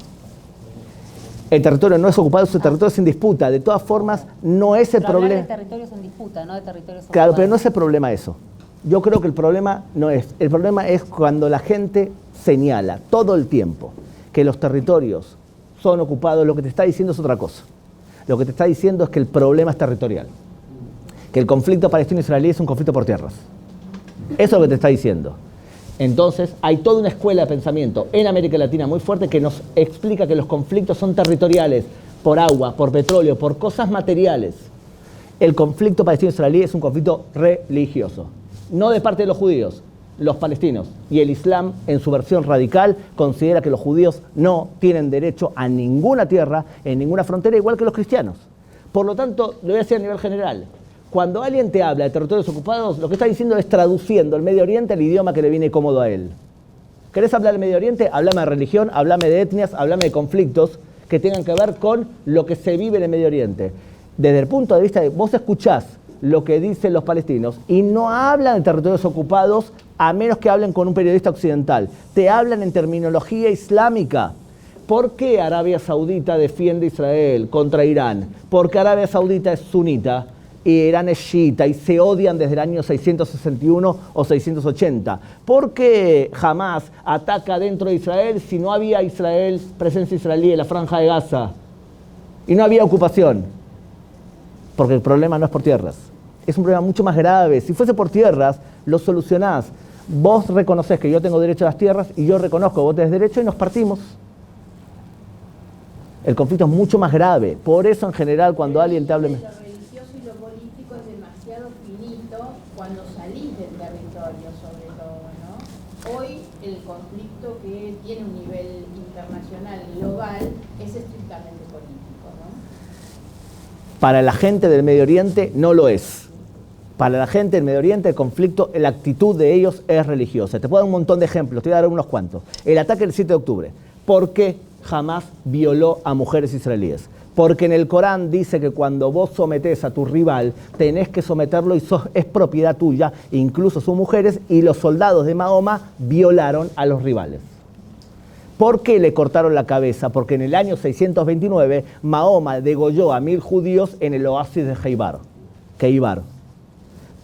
El territorio no es ocupado, ese territorio es en disputa. De todas formas, no es el problema. de territorios en disputa, no de territorios ocupados. Claro, pero no es el problema eso. Yo creo que el problema no es. El problema es cuando la gente señala todo el tiempo que los territorios son ocupados. Lo que te está diciendo es otra cosa. Lo que te está diciendo es que el problema es territorial. Que el conflicto palestino-israelí es un conflicto por tierras. Eso es lo que te está diciendo. Entonces, hay toda una escuela de pensamiento en América Latina muy fuerte que nos explica que los conflictos son territoriales, por agua, por petróleo, por cosas materiales. El conflicto palestino-israelí es un conflicto religioso. No de parte de los judíos, los palestinos. Y el Islam, en su versión radical, considera que los judíos no tienen derecho a ninguna tierra, en ninguna frontera, igual que los cristianos. Por lo tanto, lo voy a decir a nivel general. Cuando alguien te habla de territorios ocupados, lo que está diciendo es traduciendo el Medio Oriente al idioma que le viene cómodo a él. ¿Querés hablar del Medio Oriente? Háblame de religión, háblame de etnias, háblame de conflictos que tengan que ver con lo que se vive en el Medio Oriente. Desde el punto de vista de vos escuchás lo que dicen los palestinos y no hablan de territorios ocupados a menos que hablen con un periodista occidental. Te hablan en terminología islámica. ¿Por qué Arabia Saudita defiende a Israel contra Irán? Porque Arabia Saudita es sunita y Irán es chiita y se odian desde el año 661 o 680. ¿Por qué Hamás ataca dentro de Israel si no había presencia israelí en la Franja de Gaza y no había ocupación? Porque el problema no es por tierras, es un problema mucho más grave. Si fuese por tierras, lo solucionás. Vos reconocés que yo tengo derecho a las tierras y yo reconozco que vos tenés derecho y nos partimos. El conflicto es mucho más grave. Por eso, en general, cuando alguien te hable... Cuando salís del territorio, sobre todo, ¿no? Hoy el conflicto que tiene un nivel internacional global es estrictamente político, ¿no? Para la gente del Medio Oriente no lo es. Para la gente del Medio Oriente el conflicto, la actitud de ellos es religiosa. Te puedo dar un montón de ejemplos, te voy a dar unos cuantos. El ataque del 7 de octubre. ¿Por qué Hamás violó a mujeres israelíes? Porque en el Corán dice que cuando vos sometés a tu rival, tenés que someterlo y es propiedad tuya, incluso sus mujeres, y los soldados de Mahoma violaron a los rivales. ¿Por qué le cortaron la cabeza? Porque en el año 629 Mahoma degolló a 1000 judíos en el oasis de Keibar.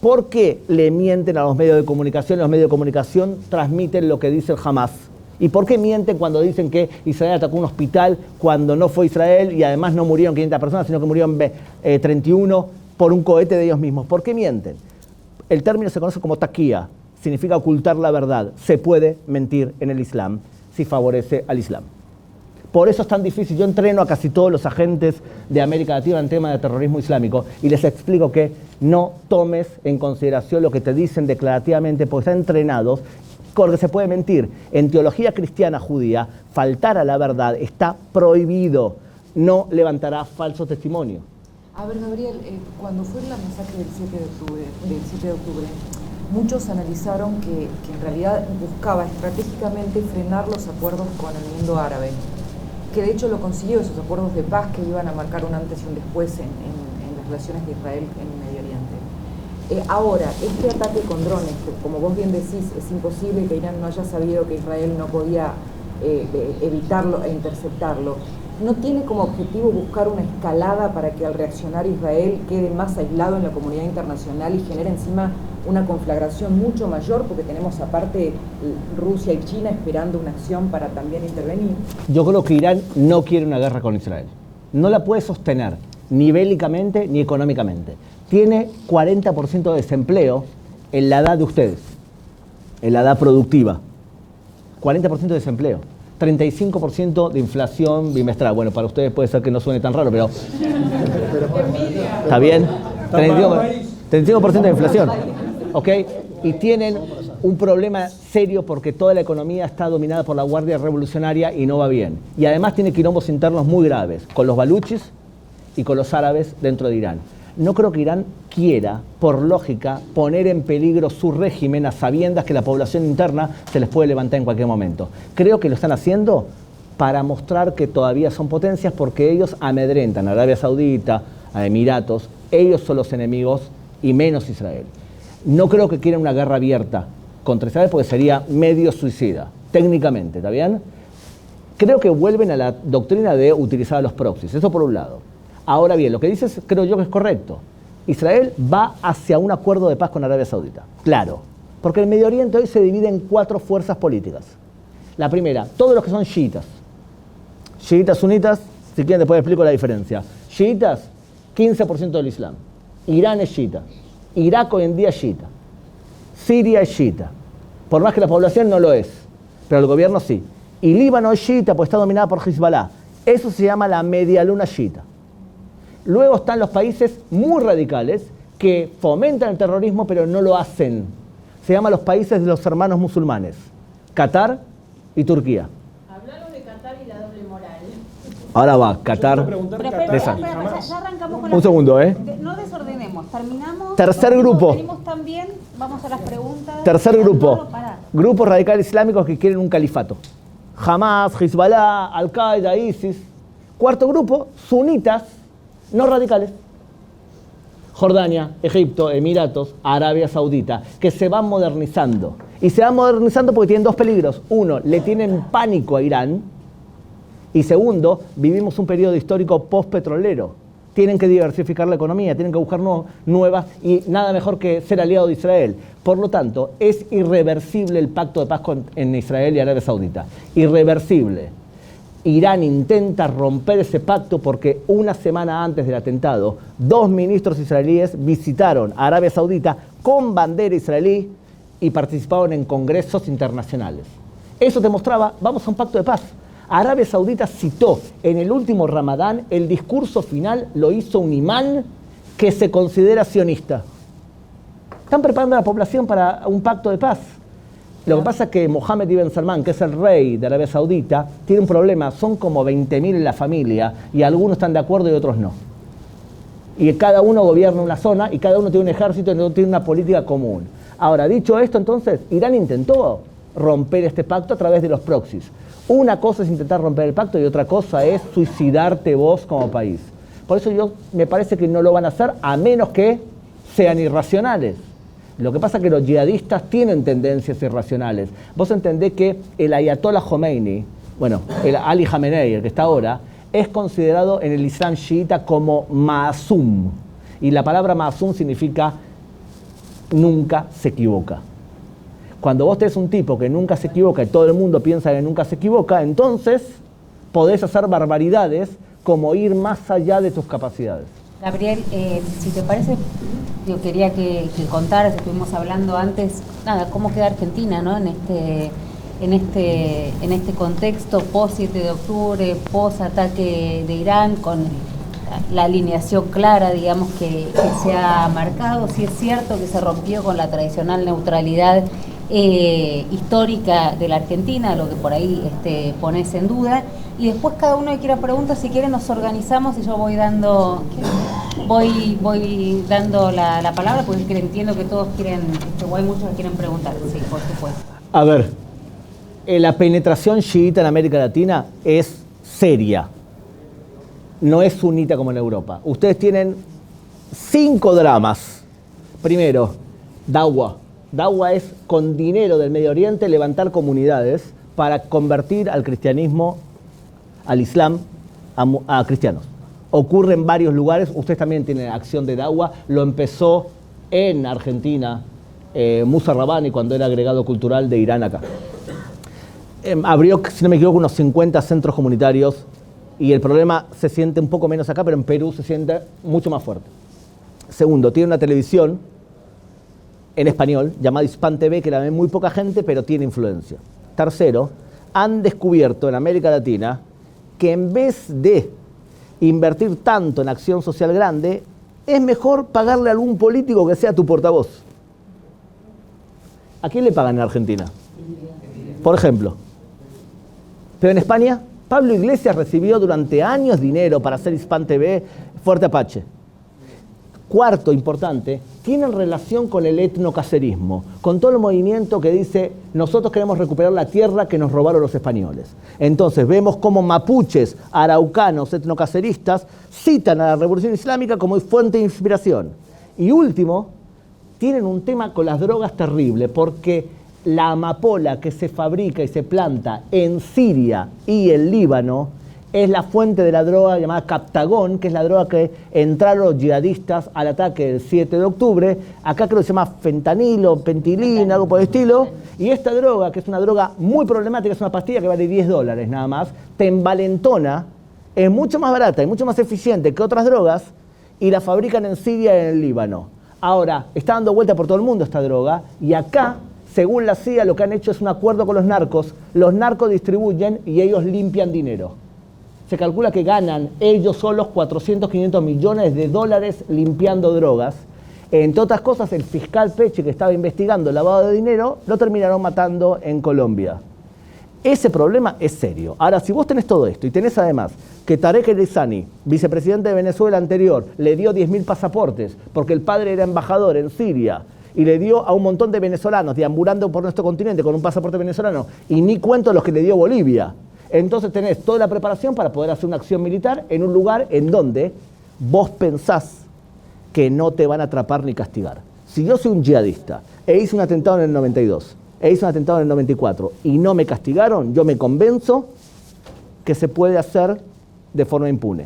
¿Por qué le mienten a los medios de comunicación? Los medios de comunicación transmiten lo que dice el Hamás. ¿Y por qué mienten cuando dicen que Israel atacó un hospital cuando no fue Israel y además no murieron 500 personas, sino que murieron 31 por un cohete de ellos mismos? ¿Por qué mienten? El término se conoce como taquía, significa ocultar la verdad. Se puede mentir en el Islam si favorece al Islam. Por eso es tan difícil. Yo entreno a casi todos los agentes de América Latina en tema de terrorismo islámico y les explico que no tomes en consideración lo que te dicen declarativamente porque están entrenados. Porque se puede mentir. En teología cristiana judía, faltar a la verdad está prohibido. No levantará falso testimonio. A ver, Gabriel, cuando fue la masacre del 7 de octubre, muchos analizaron que en realidad buscaba estratégicamente frenar los acuerdos con el mundo árabe, que de hecho lo consiguió, esos acuerdos de paz que iban a marcar un antes y un después en las relaciones de Israel en Medio Oriente. Ahora, este ataque con drones, que como vos bien decís, es imposible que Irán no haya sabido que Israel no podía evitarlo e interceptarlo, ¿no tiene como objetivo buscar una escalada para que al reaccionar Israel quede más aislado en la comunidad internacional y genere encima una conflagración mucho mayor, porque tenemos aparte Rusia y China esperando una acción para también intervenir? Yo creo que Irán no quiere una guerra con Israel. No la puede sostener, ni bélicamente ni económicamente. Tiene 40% de desempleo en la edad de ustedes, en la edad productiva. 40% de desempleo, 35% de inflación bimestral. Bueno, para ustedes puede ser que no suene tan raro, pero ¿está bien? 35% de inflación, ¿ok? Y tienen un problema serio porque toda la economía está dominada por la Guardia Revolucionaria y no va bien. Y además tiene quilombos internos muy graves con los baluchis y con los árabes dentro de Irán. No creo que Irán quiera, por lógica, poner en peligro su régimen a sabiendas que la población interna se les puede levantar en cualquier momento. Creo que lo están haciendo para mostrar que todavía son potencias porque ellos amedrentan a Arabia Saudita, a Emiratos, ellos son los enemigos y menos Israel. No creo que quieran una guerra abierta contra Israel porque sería medio suicida, técnicamente, ¿está bien? Creo que vuelven a la doctrina de utilizar a los proxies, eso por un lado. Ahora bien, lo que dices creo yo que es correcto. Israel va hacia un acuerdo de paz con Arabia Saudita, claro, porque el Medio Oriente hoy se divide en 4 fuerzas políticas. La primera, todos los que son chiitas. Chiitas, sunitas, si quieren después explico la diferencia. Chiitas, 15% del Islam. Irán es chiita. Irak hoy en día es chiita. Siria es chiita. Por más que la población no lo es, pero el gobierno sí. Y Líbano es chiita porque está dominada por Hezbollah. Eso se llama la media luna chiita. Luego están los países muy radicales que fomentan el terrorismo pero no lo hacen. Se llaman los países de los hermanos musulmanes. Qatar y Turquía. Hablaron de Qatar y la doble moral. Ahora va, Qatar. Ya arrancamos con un segundo, No desordenemos, terminamos. Tercer grupo. Venimos también, vamos a las preguntas. Tercer grupo. Grupos radicales islámicos que quieren un califato. Hamas, Hezbollah, Al-Qaeda, ISIS. Cuarto grupo, sunitas, no radicales. Jordania, Egipto, Emiratos, Arabia Saudita, que se van modernizando. Y se van modernizando porque tienen 2 peligros. Uno, le tienen pánico a Irán. Y segundo, vivimos un periodo histórico post-petrolero. tienen que diversificar la economía, tienen que buscar nuevas, y nada mejor que ser aliado de Israel. Por lo tanto, es irreversible el pacto de paz en Israel y Arabia Saudita. Irreversible. Irán intenta romper ese pacto porque una semana antes del atentado, 2 ministros israelíes visitaron a Arabia Saudita con bandera israelí y participaron en congresos internacionales. Eso demostraba, vamos a un pacto de paz. Arabia Saudita citó en el último Ramadán, el discurso final lo hizo un imán que se considera sionista. Están preparando a la población para un pacto de paz. Lo que pasa es que Mohammed ibn Salman, que es el rey de Arabia Saudita, tiene un problema. Son como 20.000 en la familia y algunos están de acuerdo y otros no. Y cada uno gobierna una zona y cada uno tiene un ejército y no tiene una política común. Ahora, dicho esto, entonces, Irán intentó romper este pacto a través de los proxies. Una cosa es intentar romper el pacto y otra cosa es suicidarte vos como país. Por eso me parece que no lo van a hacer a menos que sean irracionales. Lo que pasa es que los yihadistas tienen tendencias irracionales. Vos entendés que el Ayatollah Khomeini, bueno, el Ali Khamenei, el que está ahora, es considerado en el Islam chiita como ma'asum. Y la palabra ma'asum significa nunca se equivoca. Cuando vos tenés un tipo que nunca se equivoca y todo el mundo piensa que nunca se equivoca, entonces podés hacer barbaridades como ir más allá de tus capacidades. Gabriel, si te parece, yo quería que contaras, estuvimos hablando antes, cómo queda Argentina, ¿no? en este contexto post 7 de octubre, post ataque de Irán, con la alineación clara, digamos, que se ha marcado. Sí es cierto que se rompió con la tradicional neutralidad histórica de la Argentina, lo que por ahí pones en duda, y después cada uno que quiera preguntar, si quieren nos organizamos y yo voy dando la palabra, porque entiendo que todos quieren, o hay muchos que quieren preguntar. Sí, por supuesto. A ver, la penetración chiita en América Latina es seria, no es sunita como en Europa. Ustedes tienen 5 dramas. Primero, Dawa. Dawa es con dinero del Medio Oriente levantar comunidades para convertir al cristianismo, al Islam, a cristianos. Ocurre en varios lugares. Ustedes también tienen acción de Dawa. Lo empezó en Argentina Musa Rabbani cuando era agregado cultural de Irán acá. Abrió, si no me equivoco, unos 50 centros comunitarios y el problema se siente un poco menos acá, pero en Perú se siente mucho más fuerte. Segundo, tiene una televisión en español, llamada Hispan TV, que la ve muy poca gente, pero tiene influencia. Tercero, han descubierto en América Latina que en vez de invertir tanto en acción social grande, es mejor pagarle a algún político que sea tu portavoz. ¿A quién le pagan en Argentina? Por ejemplo. Pero en España, Pablo Iglesias recibió durante años dinero para hacer Hispan TV, Fuerte Apache. Cuarto, importante, tienen relación con el etnocacerismo, con todo el movimiento que dice nosotros queremos recuperar la tierra que nos robaron los españoles. Entonces vemos cómo mapuches, araucanos, etnocaceristas citan a la Revolución Islámica como fuente de inspiración. Y último, tienen un tema con las drogas terrible, porque la amapola que se fabrica y se planta en Siria y el Líbano es la fuente de la droga llamada Captagón, que es la droga que entraron los yihadistas al ataque del 7 de octubre. Acá creo que se llama fentanilo, pentilina, algo por el estilo. Y esta droga, que es una droga muy problemática, es una pastilla que vale $10 nada más, te envalentona, es mucho más barata y mucho más eficiente que otras drogas, y la fabrican en Siria y en el Líbano. Ahora, está dando vuelta por todo el mundo esta droga, y acá, según la CIA, lo que han hecho es un acuerdo con los narcos distribuyen y ellos limpian dinero. Se calcula que ganan ellos solos 400, 500 millones de dólares limpiando drogas. Entre otras cosas, el fiscal Peche, que estaba investigando el lavado de dinero, lo terminaron matando en Colombia. Ese problema es serio. Ahora, si vos tenés todo esto y tenés además que Tarek El Aissani, vicepresidente de Venezuela anterior, le dio 10.000 pasaportes porque el padre era embajador en Siria y le dio a un montón de venezolanos deambulando por nuestro continente con un pasaporte venezolano, y ni cuento los que le dio Bolivia. Entonces tenés toda la preparación para poder hacer una acción militar en un lugar en donde vos pensás que no te van a atrapar ni castigar. Si yo soy un yihadista e hice un atentado en el 92, e hice un atentado en el 94 y no me castigaron, yo me convenzo que se puede hacer de forma impune.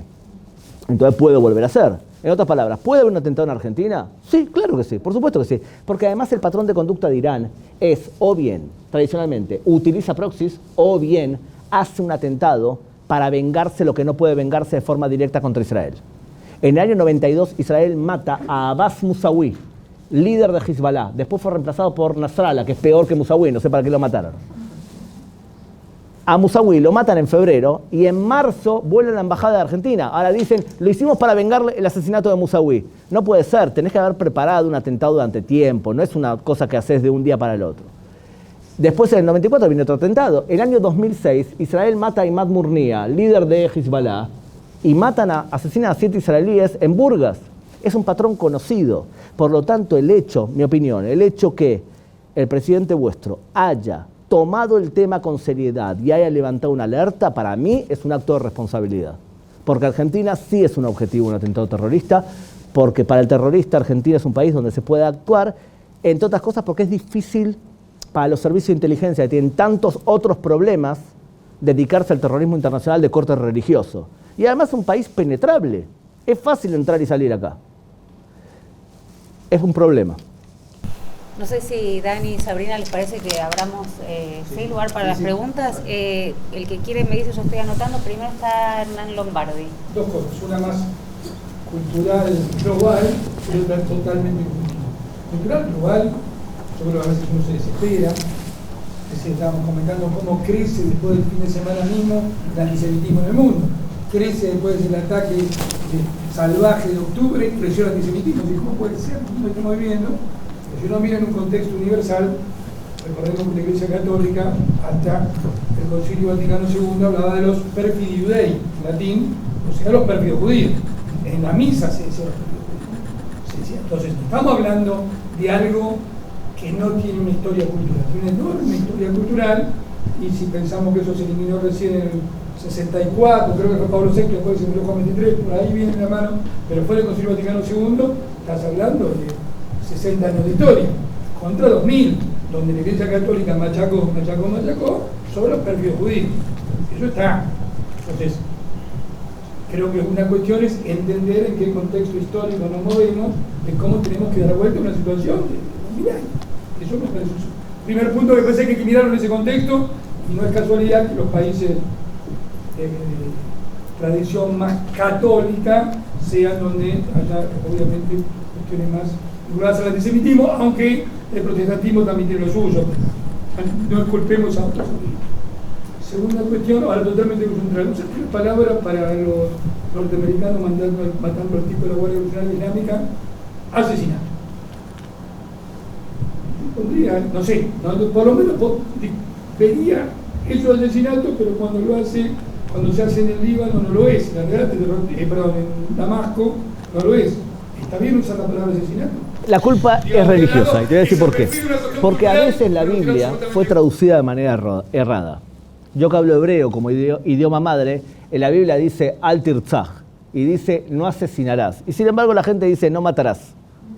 Entonces puede volver a ser. En otras palabras, ¿puede haber un atentado en Argentina? Sí, claro que sí, por supuesto que sí. Porque además el patrón de conducta de Irán es o bien, tradicionalmente, utiliza proxies o bien hace un atentado para vengarse lo que no puede vengarse de forma directa contra Israel. En el año 92, Israel mata a Abbas Musawi, líder de Hezbollah. Después fue reemplazado por Nasrallah, que es peor que Musawi, no sé para qué lo mataron. A Musawi lo matan en febrero y en marzo vuelve a la embajada de Argentina. Ahora dicen, lo hicimos para vengar el asesinato de Musawi. No puede ser, tenés que haber preparado un atentado durante tiempo, no es una cosa que haces de un día para el otro. Después, en el 94, viene otro atentado. En el año 2006, Israel mata a Imad Murnia, líder de Hezbollah, y asesinan a 7 israelíes en Burgas. Es un patrón conocido. Por lo tanto, el hecho, mi opinión, el hecho que el presidente vuestro haya tomado el tema con seriedad y haya levantado una alerta, para mí es un acto de responsabilidad. Porque Argentina sí es un objetivo, un atentado terrorista, porque para el terrorista Argentina es un país donde se puede actuar, entre otras cosas porque es difícil para los servicios de inteligencia que tienen tantos otros problemas dedicarse al terrorismo internacional de corte religioso. Y además es un país penetrable. Es fácil entrar y salir acá. Es un problema. No sé si Dani y Sabrina les parece que abramos lugar para las preguntas. El que quiere me dice, yo estoy anotando. Primero está Hernán Lombardi. Dos cosas, una más cultural global y otra totalmente cultural global. Yo creo que a veces uno se desespera. Es decir, estábamos comentando cómo crece después del fin de semana mismo el antisemitismo en el mundo. Crece después del ataque salvaje de octubre, creció el antisemitismo. ¿Cómo puede ser? ¿Cómo estamos viviendo? Si uno mira en un contexto universal, recordemos que la Iglesia Católica, hasta el Concilio Vaticano II, hablaba de los perfidi judei, en latín, o sea, los perfidos judíos. En la misa se decía los perfidos judíos. Entonces, estamos hablando de algo que no tiene una historia cultural, tiene una enorme historia cultural, y si pensamos que eso se eliminó recién en el 64, creo que fue Pablo VI, después se murió Juan XXIII, por ahí viene la mano, pero fue el Concilio Vaticano II, estás hablando de 60 años de historia, contra 2000, donde la Iglesia Católica machacó sobre los perfidos judíos. Eso está. Entonces, creo que una cuestión es entender en qué contexto histórico nos movemos, de cómo tenemos que dar vuelta a una situación de mirar. Eso me parece un primer punto que pensé que hay que mirarlo en ese contexto, y no es casualidad que los países de tradición más católica sean donde haya, obviamente, cuestiones más vinculadas al antisemitismo, aunque el protestantismo también tiene lo suyo. No culpemos a otros. Segunda cuestión, ahora totalmente contrario. No sé qué palabra para los norteamericanos matando al tipo de la Guardia Nacional Islámica, asesinato. Yo pondría, no sé, por lo menos vería eso asesinato, pero cuando se hace en el Líbano no lo es. La verdad, en Damasco no lo es. ¿Está bien usar la palabra asesinato? La culpa es religiosa, y te voy a decir por qué. Porque a veces la Biblia fue traducida de manera errada. Yo que hablo hebreo como idioma madre, en la Biblia dice al tirzaj, y dice no asesinarás. Y sin embargo la gente dice no matarás.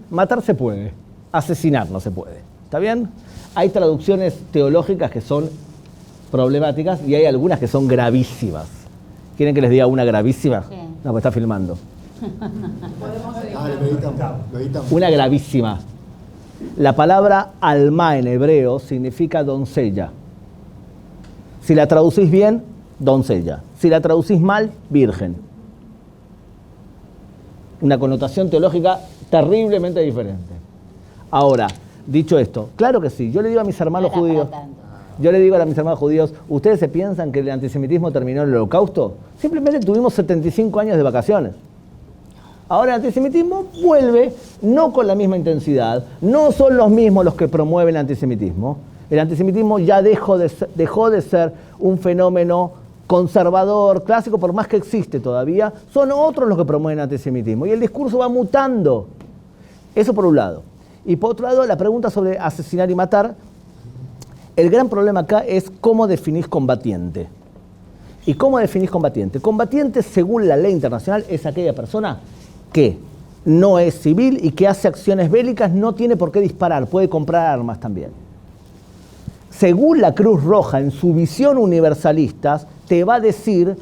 Matar se puede, asesinar no se puede. ¿Está bien? Hay traducciones teológicas que son problemáticas y hay algunas que son gravísimas. ¿Quieren que les diga una gravísima? Sí. No, pues está filmando. Lo editamos. Una gravísima. La palabra alma en hebreo significa doncella. Si la traducís bien, doncella. Si la traducís mal, virgen. Una connotación teológica terriblemente diferente. Ahora, dicho esto, claro que sí, yo le digo a mis hermanos judíos, ¿ustedes se piensan que el antisemitismo terminó en el Holocausto? Simplemente tuvimos 75 años de vacaciones. Ahora el antisemitismo vuelve, no con la misma intensidad, no son los mismos los que promueven el antisemitismo. El antisemitismo ya dejó de ser un fenómeno conservador, clásico, por más que existe todavía, son otros los que promueven el antisemitismo. Y el discurso va mutando. Eso por un lado. Y por otro lado, la pregunta sobre asesinar y matar, el gran problema acá es cómo definís combatiente. ¿Y cómo definís combatiente? Combatiente, según la ley internacional, es aquella persona que no es civil y que hace acciones bélicas, no tiene por qué disparar, puede comprar armas también. Según la Cruz Roja, en su visión universalista, te va a decir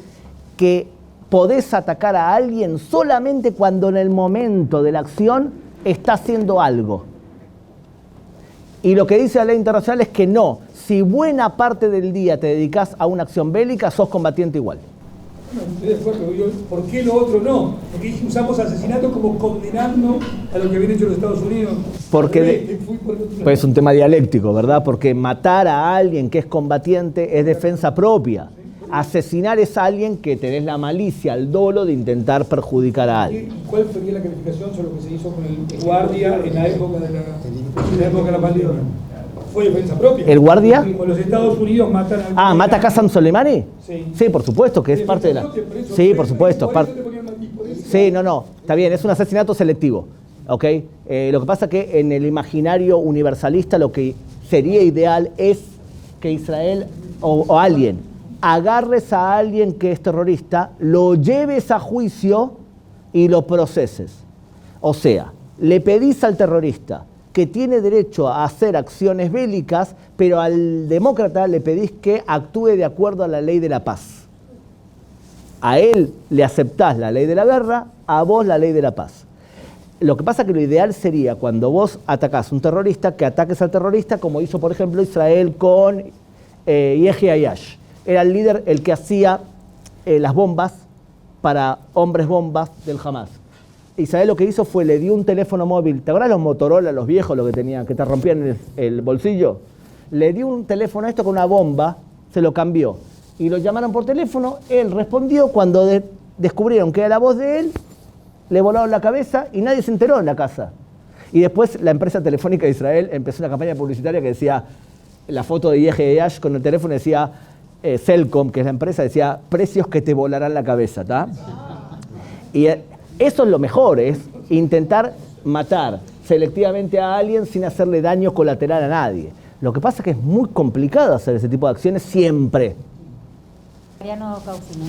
que podés atacar a alguien solamente cuando en el momento de la acción está haciendo algo. Y lo que dice la ley internacional es que no, si buena parte del día te dedicas a una acción bélica, sos combatiente igual. No, estoy de acuerdo. ¿Por qué lo otro no? Porque usamos asesinato como condenando a lo que habían hecho los Estados Unidos. Porque pues es un tema dialéctico, ¿verdad? Porque matar a alguien que es combatiente es defensa propia. Asesinar es a alguien que tenés la malicia, el dolo de intentar perjudicar a alguien. ¿Y cuál sería la calificación sobre lo que se hizo con el guardia en la época de la pandemia? Fue defensa propia. ¿El guardia? Como los Estados Unidos matan a... ¿Mata a Qasem Soleimani? Sí. Sí, por supuesto, que es parte de la... Sí, por supuesto. Sí, no, está bien, es un asesinato selectivo, ¿ok? Lo que pasa es que en el imaginario universalista lo que sería ideal es que Israel o alguien agarres a alguien que es terrorista, lo lleves a juicio y lo proceses. O sea, le pedís al terrorista que tiene derecho a hacer acciones bélicas, pero al demócrata le pedís que actúe de acuerdo a la ley de la paz. A él le aceptás la ley de la guerra, a vos la ley de la paz. Lo que pasa es que lo ideal sería cuando vos atacás a un terrorista, que ataques al terrorista como hizo por ejemplo Israel con Yehi Ayash. Era el líder el que hacía las bombas para hombres bombas del Hamas. Israel lo que hizo fue, le dio un teléfono móvil, ¿te acuerdas los Motorola, los viejos, lo que tenían, que te rompían el bolsillo? Le dio un teléfono a esto con una bomba, se lo cambió. Y lo llamaron por teléfono, él respondió, cuando descubrieron que era la voz de él, le volaron la cabeza y nadie se enteró en la casa. Y después la empresa telefónica de Israel empezó una campaña publicitaria que decía, la foto de Yehi Ayash con el teléfono decía, Cellcom, que es la empresa, decía, precios que te volarán la cabeza, ¿está? Y eso es lo mejor, es intentar matar selectivamente a alguien sin hacerle daño colateral a nadie. Lo que pasa es que es muy complicado hacer ese tipo de acciones siempre. Mariano Causino.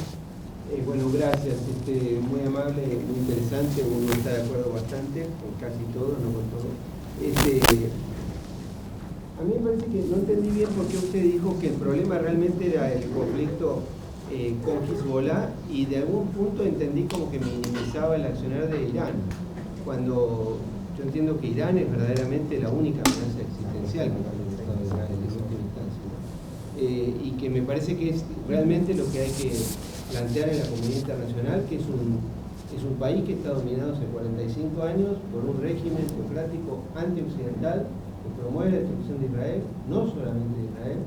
Bueno, gracias. Muy amable, muy interesante. Uno está de acuerdo bastante con casi todo, no con todo. A mí me parece que no entendí bien por qué usted dijo que el problema realmente era el conflicto con Hezbollah y de algún punto entendí como que minimizaba el accionar de Irán, cuando yo entiendo que Irán es verdaderamente la única amenaza existencial que tiene el Estado de Israel en última instancia, y que me parece que es realmente lo que hay que plantear en la comunidad internacional, que es un país que está dominado hace 45 años por un régimen teocrático antioccidental que promueve la destrucción de Israel, no solamente de Israel,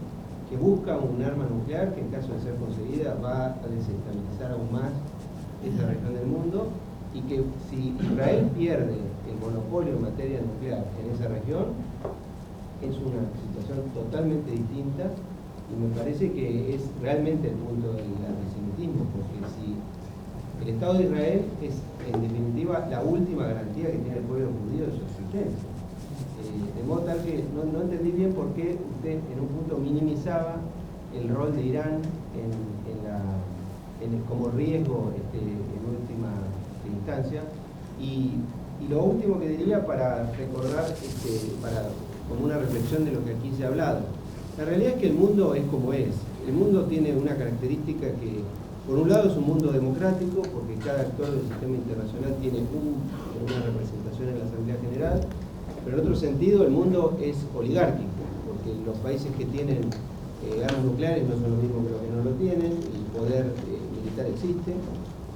que busca un arma nuclear que en caso de ser conseguida va a desestabilizar aún más esa región del mundo, y que si Israel pierde el monopolio en materia nuclear en esa región, es una situación totalmente distinta, y me parece que es realmente el punto del antisemitismo, porque si el Estado de Israel es en definitiva la última garantía que tiene el pueblo judío de su existencia. De modo tal que no entendí bien por qué usted en un punto minimizaba el rol de Irán como riesgo en última instancia. Y lo último que diría para recordar, como una reflexión de lo que aquí se ha hablado, la realidad es que el mundo es como es. El mundo tiene una característica que, por un lado, es un mundo democrático, porque cada actor del sistema internacional tiene una representación en la Asamblea General. Pero en otro sentido, el mundo es oligárquico, porque los países que tienen armas nucleares no son lo mismo que los que no lo tienen, el poder militar existe.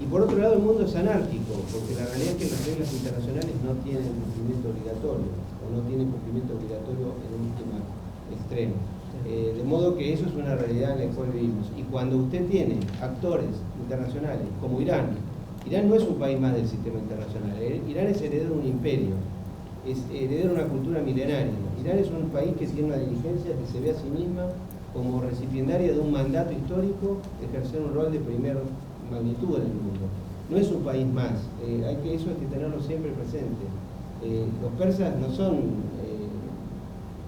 Y por otro lado, el mundo es anárquico, porque la realidad es que las reglas internacionales no tienen cumplimiento obligatorio, o no tienen cumplimiento obligatorio en última extremo. De modo que eso es una realidad en la cual vivimos. Y cuando usted tiene actores internacionales como Irán no es un país más del sistema internacional, Irán es heredero de un imperio, es heredero de una cultura milenaria. Irán es un país que tiene una dirigencia que se ve a sí misma como recipiendaria de un mandato histórico de ejercer un rol de primer magnitud en el mundo. No es un país más, eso hay que tenerlo siempre presente. Los persas no son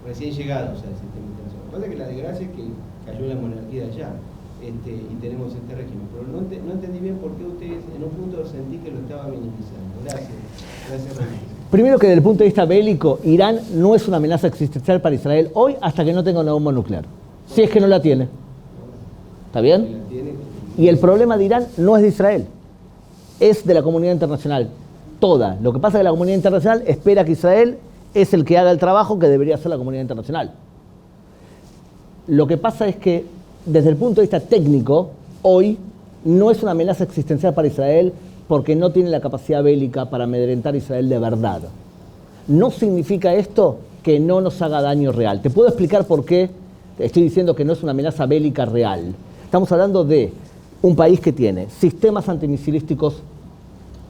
recién llegados al sistema internacional. Lo que pasa es que la desgracia es que cayó la monarquía allá y tenemos este régimen. Pero no entendí bien por qué ustedes en un punto sentí que lo estaba minimizando. Gracias, Ramírez. Primero que desde el punto de vista bélico, Irán no es una amenaza existencial para Israel hoy hasta que no tenga una bomba nuclear. Si es que no la tiene. ¿Está bien? Y el problema de Irán no es de Israel. es de la comunidad internacional, toda. Lo que pasa es que la comunidad internacional espera que Israel es el que haga el trabajo que debería hacer la comunidad internacional. Lo que pasa es que, desde el punto de vista técnico, hoy no es una amenaza existencial para Israel porque no tiene la capacidad bélica para amedrentar a Israel de verdad. No significa esto que no nos haga daño real. Te puedo explicar por qué estoy diciendo que no es una amenaza bélica real. Estamos hablando de un país que tiene sistemas antimisilísticos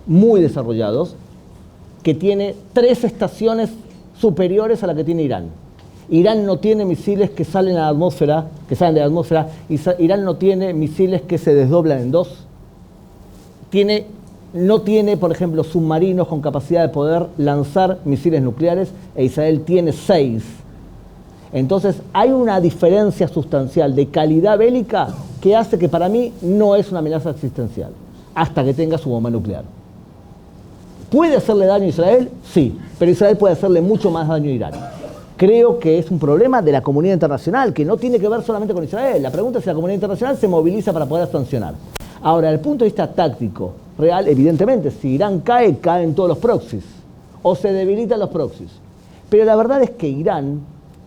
muy desarrollados, que tiene 3 estaciones superiores a la que tiene Irán. Irán no tiene misiles que salen a la atmósfera, que salen de la atmósfera. Irán no tiene misiles que se desdoblan en 2. No tiene, por ejemplo, submarinos con capacidad de poder lanzar misiles nucleares, e Israel tiene 6. Entonces, hay una diferencia sustancial de calidad bélica que hace que para mí no es una amenaza existencial, hasta que tenga su bomba nuclear. ¿Puede hacerle daño a Israel? Sí, pero Israel puede hacerle mucho más daño a Irán. Creo que es un problema de la comunidad internacional, que no tiene que ver solamente con Israel. La pregunta es si la comunidad internacional se moviliza para poder sancionar. Ahora, desde el punto de vista táctico, real, evidentemente, si Irán cae, caen todos los proxies, o se debilitan los proxies. Pero la verdad es que Irán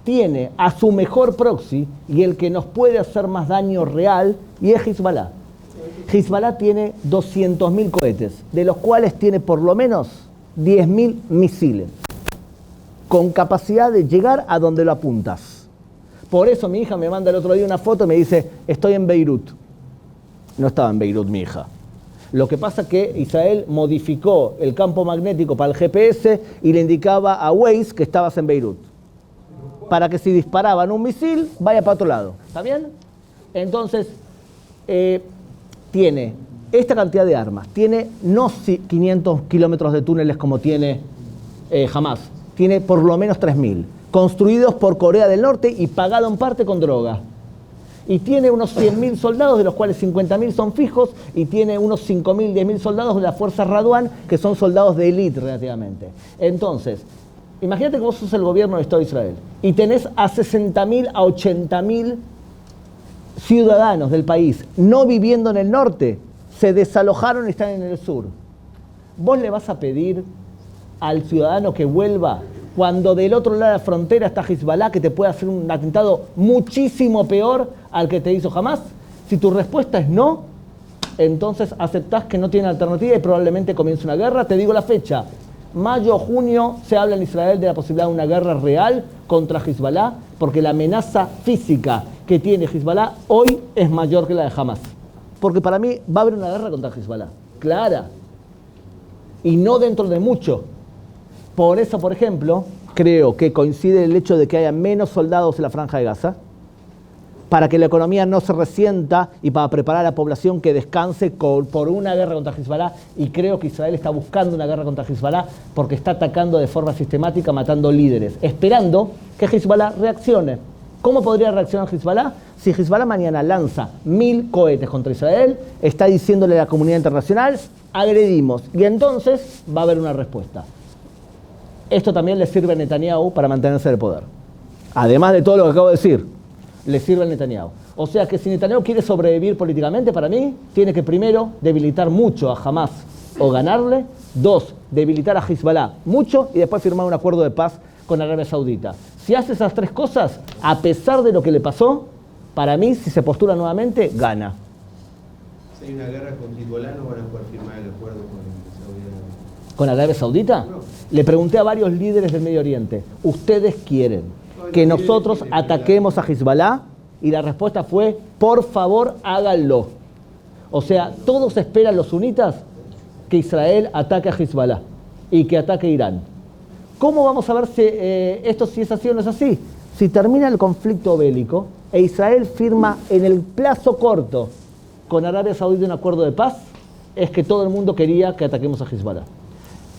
tiene a su mejor proxy, y el que nos puede hacer más daño real, y es Hezbollah. Hezbollah tiene 200.000 cohetes, de los cuales tiene por lo menos 10.000 misiles, con capacidad de llegar a donde lo apuntas. Por eso mi hija me manda el otro día una foto y me dice, estoy en Beirut. No estaba en Beirut mi hija. Lo que pasa es que Israel modificó el campo magnético para el GPS y le indicaba a Waze que estabas en Beirut, para que si disparaban un misil, vaya para otro lado. ¿Está bien? Entonces, tiene esta cantidad de armas. Tiene no 500 kilómetros de túneles como tiene Hamas. Tiene por lo menos 3.000, construidos por Corea del Norte y pagado en parte con droga. Y tiene unos 100.000 soldados, de los cuales 50.000 son fijos, y tiene unos 5.000, 10.000 soldados de la Fuerza Radwan, que son soldados de élite relativamente. Entonces, imagínate que vos sos el gobierno del Estado de Israel y tenés a 60.000 a 80.000 ciudadanos del país no viviendo en el norte, se desalojaron y están en el sur. ¿Vos le vas a pedir al ciudadano que vuelva cuando del otro lado de la frontera está Hezbollah, que te puede hacer un atentado muchísimo peor al que te hizo Hamas? Si tu respuesta es no, entonces aceptás que no tiene alternativa y probablemente comience una guerra. Te digo la fecha: mayo o junio se habla en Israel de la posibilidad de una guerra real contra Hezbollah, porque la amenaza física que tiene Hezbollah hoy es mayor que la de Hamas. Porque para mí va a haber una guerra contra Hezbollah, clara, y no dentro de mucho. Por eso, por ejemplo, creo que coincide el hecho de que haya menos soldados en la Franja de Gaza, para que la economía no se resienta y para preparar a la población que descanse por una guerra contra Hezbollah. Y creo que Israel está buscando una guerra contra Hezbollah porque está atacando de forma sistemática, matando líderes, esperando que Hezbollah reaccione. ¿Cómo podría reaccionar Hezbollah? Si Hezbollah mañana lanza 1.000 cohetes contra Israel, está diciéndole a la comunidad internacional, agredimos, y entonces va a haber una respuesta. Esto también le sirve a Netanyahu para mantenerse en el poder. Además de todo lo que acabo de decir, le sirve a Netanyahu. O sea que si Netanyahu quiere sobrevivir políticamente, para mí, tiene que primero debilitar mucho a Hamas o ganarle. 2, debilitar a Hezbollah mucho y después firmar un acuerdo de paz con Arabia Saudita. Si hace esas 3 cosas, a pesar de lo que le pasó, para mí, si se postula nuevamente, gana. Si hay una guerra con Hezbollah, ¿no van a poder firmar el acuerdo con Saudi Arabia? ¿Con Arabia Saudita? No. Le pregunté a varios líderes del Medio Oriente, ¿ustedes quieren que nosotros ataquemos a Hezbollah? Y la respuesta fue, por favor, háganlo. O sea, todos esperan, los sunitas, que Israel ataque a Hezbollah y que ataque a Irán. ¿Cómo vamos a ver si es así o no es así? Si termina el conflicto bélico e Israel firma en el plazo corto con Arabia Saudita un acuerdo de paz, es que todo el mundo quería que ataquemos a Hezbollah.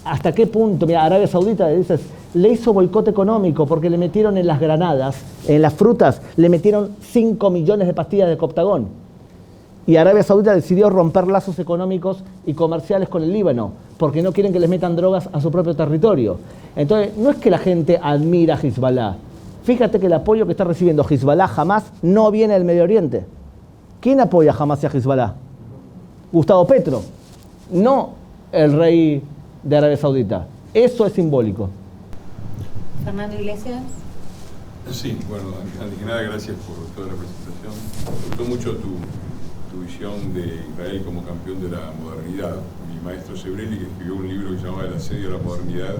¿Hasta qué punto? Mira, Arabia Saudita le hizo boicot económico porque le metieron en las granadas, en las frutas, le metieron 5 millones de pastillas de Coptagón. Y Arabia Saudita decidió romper lazos económicos y comerciales con el Líbano, porque no quieren que les metan drogas a su propio territorio. Entonces, no es que la gente admira a Hezbollah. Fíjate que el apoyo que está recibiendo Hezbollah jamás no viene del Medio Oriente. ¿Quién apoya jamás a Hezbollah? Gustavo Petro. no el rey de Arabia Saudita. Eso es simbólico. Fernando Iglesias. Sí, bueno, antes que nada, gracias por toda la presentación. Me gustó mucho tu visión de Israel como campeón de la modernidad. Mi maestro Sebrelli, que escribió un libro que se llamaba El asedio a la modernidad,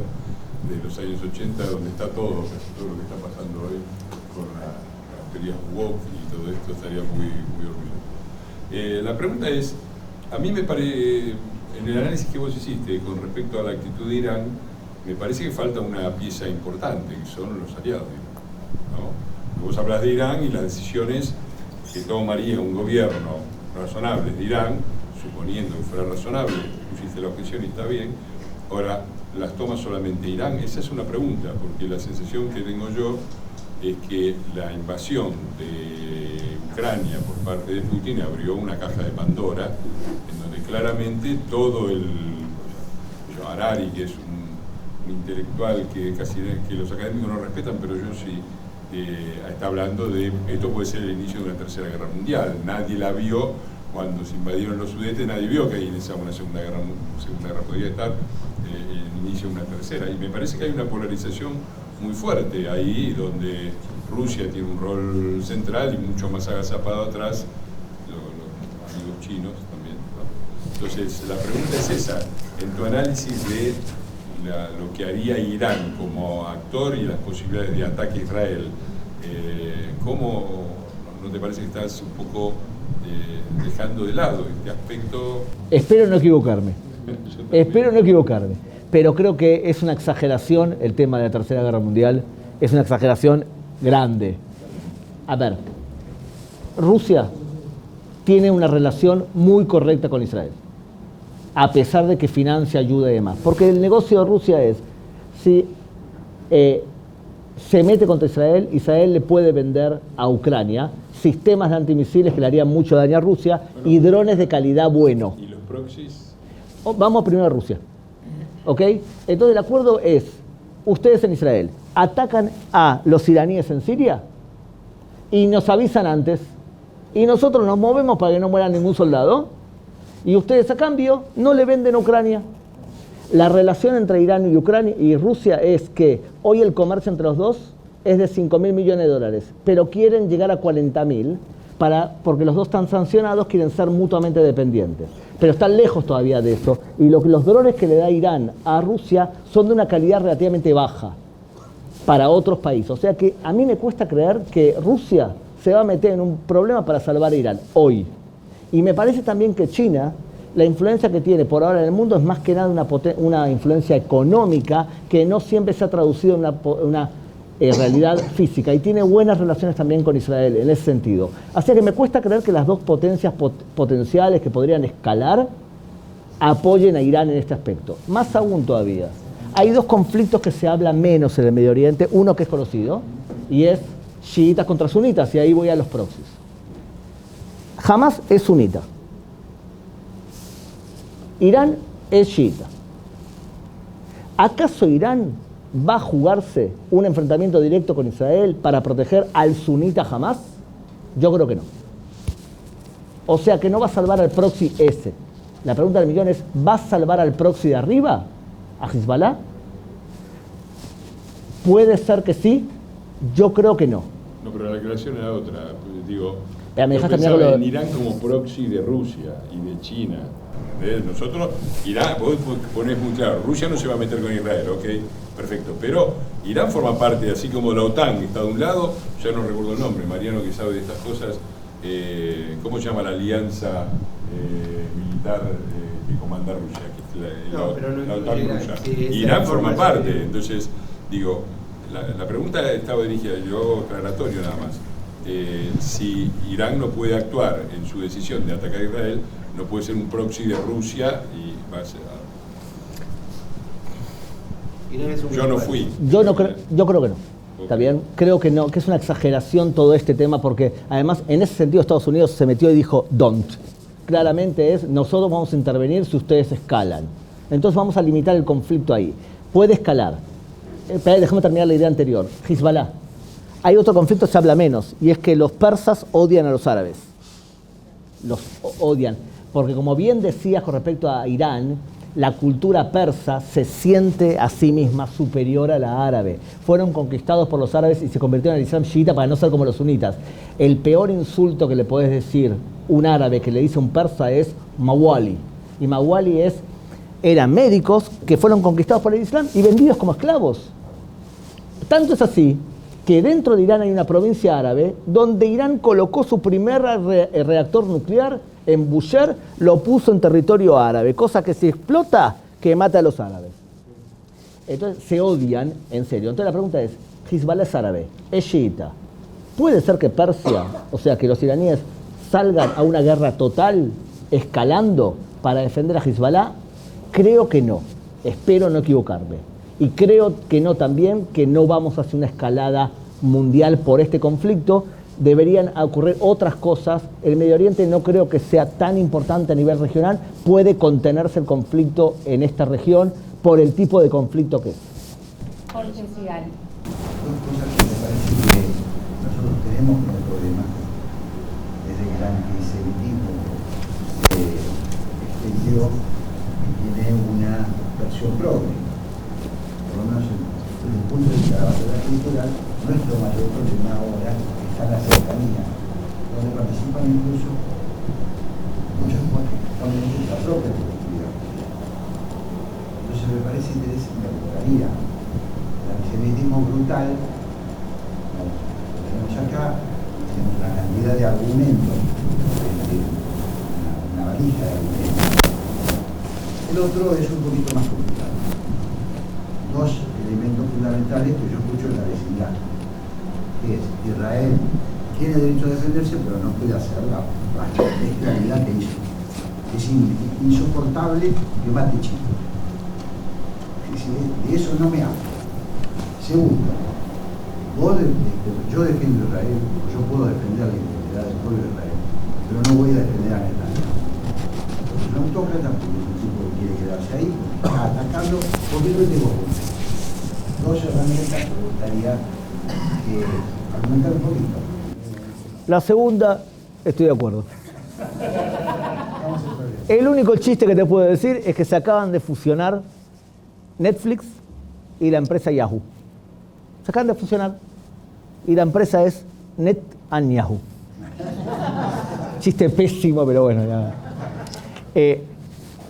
de los años 80, donde está todo, casi todo lo que está pasando hoy con las teorías woke y todo esto, estaría muy orgulloso. La pregunta es, a mí me parece, en el análisis que vos hiciste con respecto a la actitud de Irán, me parece que falta una pieza importante, que son los aliados de Irán, ¿no? Vos hablas de Irán y las decisiones que tomaría un gobierno razonable de Irán, suponiendo que fuera razonable, pusiste la objeción y está bien, ahora, ¿las toma solamente Irán? Esa es una pregunta, porque la sensación que tengo yo es que la invasión de Ucrania por parte de Putin abrió una caja de Pandora, en donde claramente todo Harari, que es un intelectual que casi que los académicos no respetan, pero yo sí, está hablando de esto puede ser el inicio de una tercera guerra mundial. Nadie la vio cuando se invadieron los Sudetes, nadie vio que ahí iniciaba una segunda guerra podría estar el inicio de una tercera, y me parece que hay una polarización muy fuerte ahí, donde Rusia tiene un rol central y mucho más agazapado atrás, los amigos chinos también, ¿no? Entonces la pregunta es esa, en tu análisis de lo que haría Irán como actor y las posibilidades de ataque a Israel, ¿cómo no te parece que estás un poco dejando de lado este aspecto? Espero no equivocarme. Espero no equivocarme, pero creo que es una exageración el tema de la Tercera Guerra Mundial, es una exageración grande. A ver, Rusia tiene una relación muy correcta con Israel, a pesar de que financia, ayuda y demás, porque el negocio de Rusia es, si se mete contra Israel, Israel le puede vender a Ucrania sistemas de antimisiles que le harían mucho daño a Rusia y drones de calidad bueno. ¿Y los proxies? Vamos primero a Rusia, ¿ok? Entonces el acuerdo es, ustedes en Israel atacan a los iraníes en Siria y nos avisan antes y nosotros nos movemos para que no muera ningún soldado y ustedes a cambio no le venden a Ucrania. La relación entre Irán y Ucrania y Rusia es que hoy el comercio entre los dos es de 5.000 millones de dólares, pero quieren llegar a 40.000 porque los dos están sancionados, quieren ser mutuamente dependientes. Pero están lejos todavía de eso, y los drones que le da Irán a Rusia son de una calidad relativamente baja para otros países. O sea que a mí me cuesta creer que Rusia se va a meter en un problema para salvar a Irán hoy. Y me parece también que China, la influencia que tiene por ahora en el mundo es más que nada una influencia económica que no siempre se ha traducido en una realidad física, y tiene buenas relaciones también con Israel en ese sentido. Así que me cuesta creer que las dos potencias potenciales que podrían escalar apoyen a Irán en este aspecto. Más aún todavía, hay dos conflictos que se hablan menos en el Medio Oriente, uno que es conocido y es chiitas contra sunitas, y ahí voy a los proxies. Hamás es sunita, Irán es chiita. ¿Acaso Irán va a jugarse un enfrentamiento directo con Israel para proteger al sunita Hamás? Yo creo que no. O sea que no va a salvar al proxy ese. La pregunta del millón es, ¿va a salvar al proxy de arriba? ¿A Hezbollah? Puede ser que sí, yo creo que no. No, pero la declaración era otra. Digo, me yo dejaste pensaba lo... en Irán como proxy de Rusia y de China. Nosotros, Irán, vos ponés muy claro, Rusia no se va a meter con Israel, ok, perfecto, pero Irán forma parte, así como la OTAN está de un lado, ya no recuerdo el nombre, Mariano que sabe de estas cosas, ¿cómo se llama la alianza militar que comanda Rusia? Que es la OTAN rusa. Sí, Irán forma parte, entonces, digo, la pregunta estaba dirigida, yo aclaratorio nada más. Si Irán no puede actuar en su decisión de atacar a Israel, no puede ser un proxy de Rusia y va a ser... Yo no fui. Yo creo que no. ¿Está bien? Creo que no, que es una exageración todo este tema, porque además en ese sentido Estados Unidos se metió y dijo don't. Claramente es, nosotros vamos a intervenir si ustedes escalan. Entonces vamos a limitar el conflicto ahí. Puede escalar. Déjame terminar la idea anterior. Hezbollah. Hay otro conflicto que se habla menos, y es que los persas odian a los árabes. Los odian. porque como bien decías con respecto a Irán, la cultura persa se siente a sí misma superior a la árabe. Fueron conquistados por los árabes y se convirtieron en el Islam chiita para no ser como los sunitas. El peor insulto que le podés decir un árabe que le dice a un persa es mawali. Y mawali eran médicos que fueron conquistados por el Islam y vendidos como esclavos. Tanto es así que dentro de Irán hay una provincia árabe donde Irán colocó su primer reactor nuclear en Bushehr, lo puso en territorio árabe, cosa que si explota, que mata a los árabes. Entonces se odian, en serio. Entonces la pregunta es, Hezbollah es árabe, es chiita. ¿Puede ser que Persia, o sea, que los iraníes salgan a una guerra total, escalando, para defender a Hezbollah? Creo que no. Espero no equivocarme. Y creo que no también, que no vamos hacia una escalada mundial por este conflicto. Deberían ocurrir otras cosas. El Medio Oriente no creo que sea tan importante a nivel regional. Puede contenerse el conflicto en esta región por el tipo de conflicto que es. Jorge Sigal. Dos cosas que me parece que nosotros tenemos como problema desde que el antisemitismo se extendió y tiene una versión progre. Por lo menos desde el punto de vista de la batalla cultural, nuestro mayor problema ahora está en la cercanía, donde participan incluso muchos con nuestra propia cultura. Entonces me parece interesante, me gustaría el antisemitismo brutal, como lo tenemos acá, tenemos una cantidad de argumentos, una valija de argumentos. El otro es un poquito más complicado. Dos elementos fundamentales que yo escucho en la vecindad, que es Israel tiene derecho a defenderse, pero no puede hacer la bestialidad que hizo. Es insoportable que mate chicos. De eso no me hablo. Segundo, yo defiendo a Israel, yo puedo defender la integridad del pueblo de Israel, pero no voy a defender a Netanyahu. Porque un autócrata, porque es un tipo que quiere quedarse ahí, está atacando porque no tengo voz. Dos herramientas que me gustaría argumentar un poquito. La segunda, estoy de acuerdo. El único chiste que te puedo decir es que se acaban de fusionar Netflix y la empresa Yahoo. Se acaban de fusionar y la empresa es Netanyahu. Chiste pésimo, pero bueno, ya.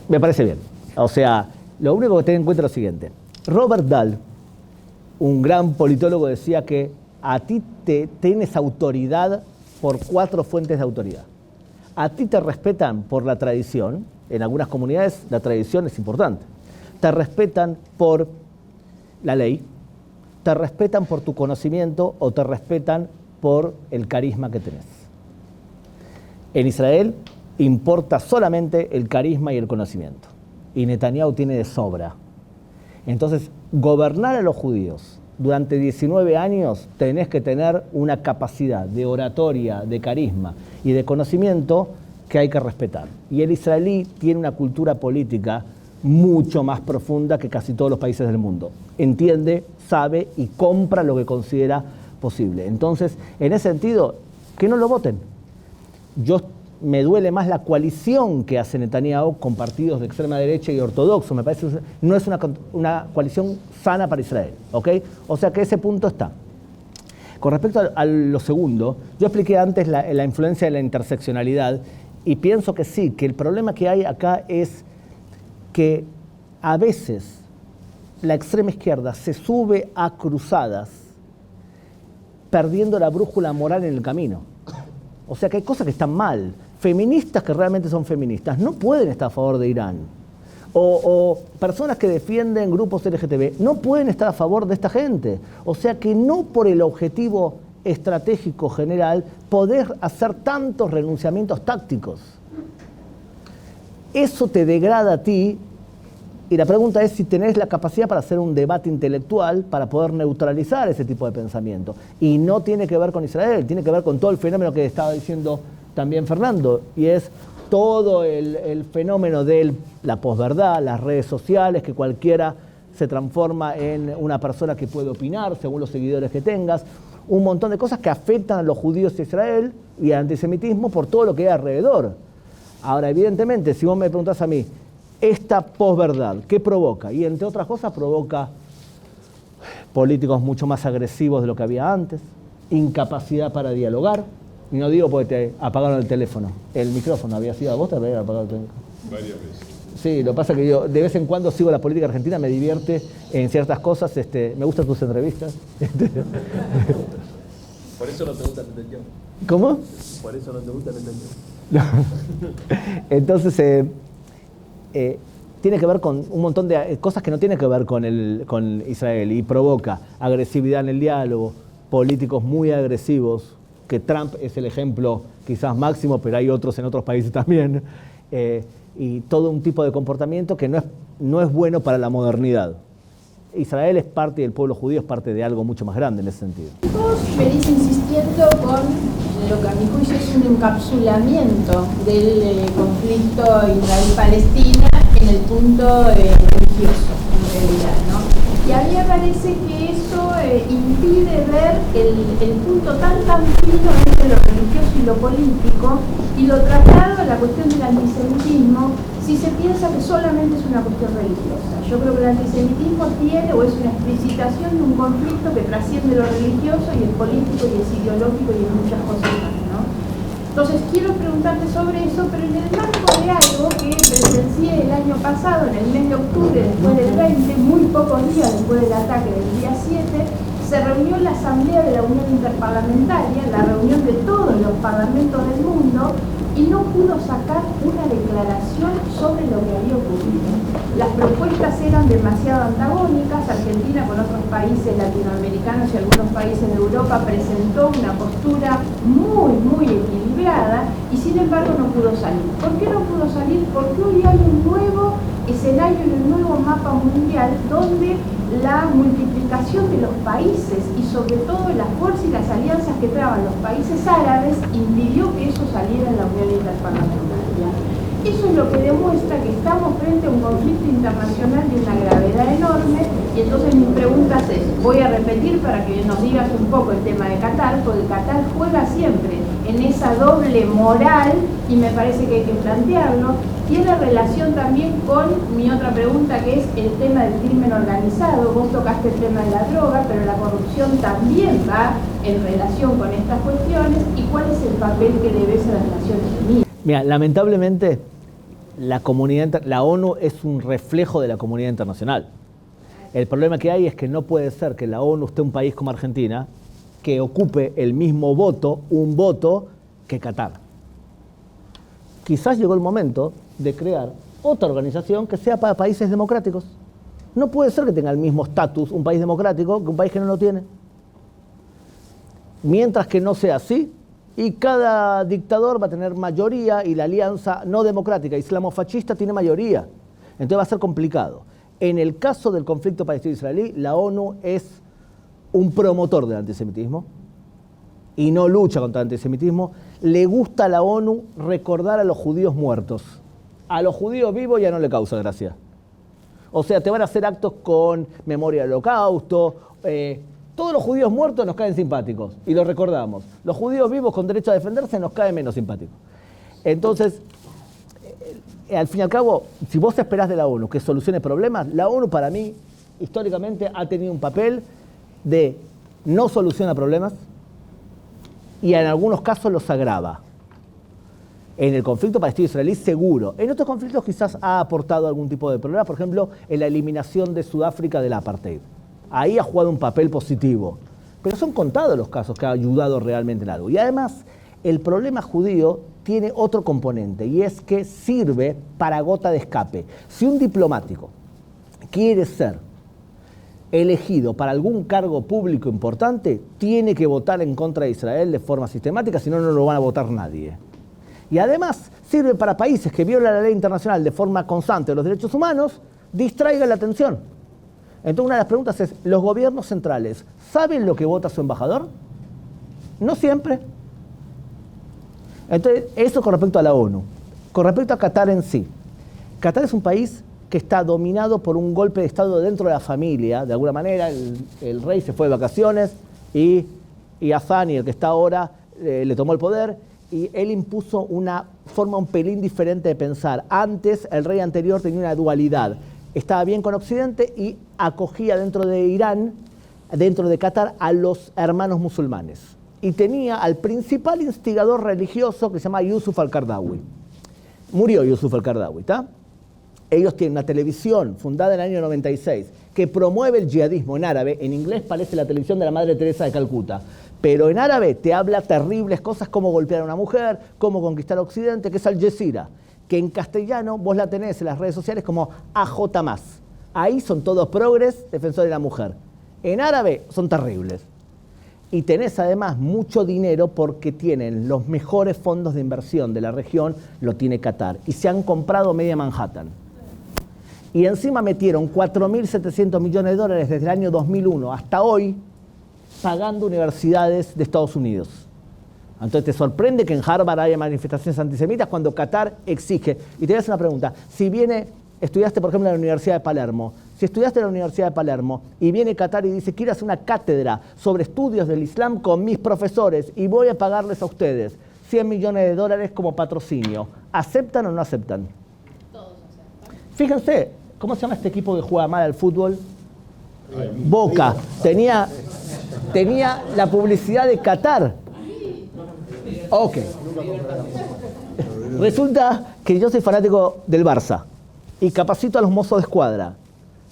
Me parece bien. O sea, lo único que tener en cuenta es lo siguiente. Robert Dahl, un gran politólogo, decía que a ti tienes autoridad por 4 fuentes de autoridad. A ti te respetan por la tradición. En algunas comunidades la tradición es importante. Te respetan por la ley, te respetan por tu conocimiento o te respetan por el carisma que tenés. En Israel importa solamente el carisma y el conocimiento. Y Netanyahu tiene de sobra. Entonces, gobernar a los judíos durante 19 años tenés que tener una capacidad de oratoria, de carisma y de conocimiento que hay que respetar. Y el israelí tiene una cultura política mucho más profunda que casi todos los países del mundo. Entiende, sabe y compra lo que considera posible. Entonces, en ese sentido, que no lo voten. Me duele más la coalición que hace Netanyahu con partidos de extrema derecha y ortodoxos. Me parece que no es una coalición sana para Israel, ¿ok? O sea que ese punto está. Con respecto a lo segundo, yo expliqué antes la influencia de la interseccionalidad y pienso que sí, que el problema que hay acá es que a veces la extrema izquierda se sube a cruzadas perdiendo la brújula moral en el camino. O sea que hay cosas que están mal. Feministas que realmente son feministas no pueden estar a favor de Irán. O personas que defienden grupos LGTB no pueden estar a favor de esta gente. O sea que no por el objetivo estratégico general podés hacer tantos renunciamientos tácticos. Eso te degrada a ti y la pregunta es si tenés la capacidad para hacer un debate intelectual para poder neutralizar ese tipo de pensamiento. Y no tiene que ver con Israel, tiene que ver con todo el fenómeno que estaba diciendo también Fernando, y es todo el fenómeno de la posverdad, las redes sociales, que cualquiera se transforma en una persona que puede opinar según los seguidores que tengas, un montón de cosas que afectan a los judíos de Israel y al antisemitismo por todo lo que hay alrededor. Ahora, evidentemente, si vos me preguntás a mí, esta posverdad, ¿qué provoca? Y entre otras cosas provoca políticos mucho más agresivos de lo que había antes, incapacidad para dialogar, y no digo porque te apagaron el teléfono, el micrófono había sido a vos, te había apagado el teléfono. Varias veces. Sí, lo que pasa es que yo de vez en cuando sigo la política argentina, me divierte en ciertas cosas, me gustan tus entrevistas. Por eso no te gusta la atención. ¿Cómo? Por eso no te gusta la atención. Entonces, tiene que ver con un montón de cosas que no tienen que ver con Israel y provoca agresividad en el diálogo, políticos muy agresivos, que Trump es el ejemplo quizás máximo, pero hay otros en otros países también, y todo un tipo de comportamiento que no es bueno para la modernidad. Israel es parte del pueblo judío, es parte de algo mucho más grande en ese sentido. Vos venís insistiendo con lo que a mi juicio es un encapsulamiento del conflicto Israel-Palestina en el punto religioso, en realidad, ¿no? Y a mí me parece que eso impide ver el punto tan fino entre lo religioso y lo político, y lo traslado a la cuestión del antisemitismo si se piensa que solamente es una cuestión religiosa. Yo creo que el antisemitismo tiene o es una explicitación de un conflicto que trasciende lo religioso y el político y es ideológico y en muchas cosas más, ¿no? Entonces quiero preguntarte sobre eso, pero en el marco de algo que presencié el año pasado, en el mes de octubre, después del 20, muy pocos días después del ataque del día 7, se reunió la Asamblea de la Unión Interparlamentaria, la reunión de todos los parlamentos del mundo, y no pudo sacar una declaración sobre lo que había ocurrido. Las propuestas eran demasiado antagónicas. Argentina, con otros países latinoamericanos y algunos países de Europa, presentó una postura muy equilibrada y sin embargo no pudo salir. ¿Por qué no pudo salir? Porque hoy hay un nuevo escenario y un nuevo mapa mundial donde la multiplicación de los países y sobre todo las fuerzas y las alianzas que traban los países árabes impidió que eso saliera en la Unión Interparlamentaria. Eso es lo que demuestra que estamos frente a un conflicto internacional de una gravedad enorme, y entonces mis preguntas es, voy a repetir para que nos digas un poco el tema de Qatar, porque Qatar juega siempre en esa doble moral y me parece que hay que plantearlo. Tiene relación también con mi otra pregunta, que es el tema del crimen organizado. Vos tocaste el tema de la droga, pero la corrupción también va en relación con estas cuestiones. ¿Y cuál es el papel que le ves a las Naciones Unidas? Mira, lamentablemente la ONU es un reflejo de la comunidad internacional. El problema que hay es que no puede ser que la ONU esté un país como Argentina que ocupe el mismo voto, un voto, que Qatar. Quizás llegó el momento de crear otra organización que sea para países democráticos. No puede ser que tenga el mismo estatus un país democrático que un país que no lo tiene. Mientras que no sea así, y cada dictador va a tener mayoría y la alianza no democrática islamofascista tiene mayoría. Entonces va a ser complicado. En el caso del conflicto palestino-israelí, la ONU es un promotor del antisemitismo y no lucha contra el antisemitismo. Le gusta a la ONU recordar a los judíos muertos. A los judíos vivos ya no le causa gracia. O sea, te van a hacer actos con memoria del holocausto. Todos los judíos muertos nos caen simpáticos y los recordamos. Los judíos vivos con derecho a defenderse nos caen menos simpáticos. Entonces, al fin y al cabo, si vos esperás de la ONU que solucione problemas, la ONU para mí, históricamente, ha tenido un papel de no soluciona problemas y en algunos casos los agrava. En el conflicto palestino-israelí seguro. En otros conflictos quizás ha aportado algún tipo de problema, por ejemplo, en la eliminación de Sudáfrica del apartheid. Ahí ha jugado un papel positivo. Pero son contados los casos que ha ayudado realmente en algo. Y además, el problema judío tiene otro componente, y es que sirve para gota de escape. Si un diplomático quiere ser elegido para algún cargo público importante, tiene que votar en contra de Israel de forma sistemática, si no, no lo van a votar nadie. Y además sirve para países que violan la ley internacional de forma constante de los derechos humanos, distraigan la atención. Entonces una de las preguntas es, ¿los gobiernos centrales saben lo que vota su embajador? No siempre. Entonces, eso con respecto a la ONU. Con respecto a Qatar en sí. Qatar es un país que está dominado por un golpe de Estado dentro de la familia. De alguna manera, el rey se fue de vacaciones y Hassani, el que está ahora, le tomó el poder y él impuso una forma un pelín diferente de pensar. Antes, el rey anterior tenía una dualidad. Estaba bien con Occidente y acogía dentro de Irán, dentro de Qatar, a los hermanos musulmanes. Y tenía al principal instigador religioso que se llama Yusuf al-Qaradawi. Murió Yusuf al-Qaradawi, ¿está? Ellos tienen una televisión fundada en el año 96 que promueve el yihadismo en árabe. En inglés parece la televisión de la Madre Teresa de Calcuta, pero en árabe te habla terribles cosas, como golpear a una mujer, cómo conquistar Occidente, que es Al Jazeera, que en castellano vos la tenés en las redes sociales como AJ+. Ahí son todos progres, defensores de la mujer. En árabe son terribles. Y tenés además mucho dinero porque tienen los mejores fondos de inversión de la región, lo tiene Qatar. Y se han comprado media Manhattan. Y encima metieron 4.700 millones de dólares desde el año 2001 hasta hoy pagando universidades de Estados Unidos. Entonces te sorprende que en Harvard haya manifestaciones antisemitas cuando Qatar exige. Y te voy a hacer una pregunta. Si estudiaste por ejemplo en la Universidad de Palermo, si estudiaste en la Universidad de Palermo y viene Qatar y dice quiero hacer una cátedra sobre estudios del Islam con mis profesores y voy a pagarles a ustedes 100 millones de dólares como patrocinio, ¿aceptan o no aceptan? Todos aceptan. Fíjense, ¿cómo se llama este equipo que juega mal al fútbol? Boca. Tenía la publicidad de Qatar. Ok. Resulta que yo soy fanático del Barça y capacito a los mozos de escuadra.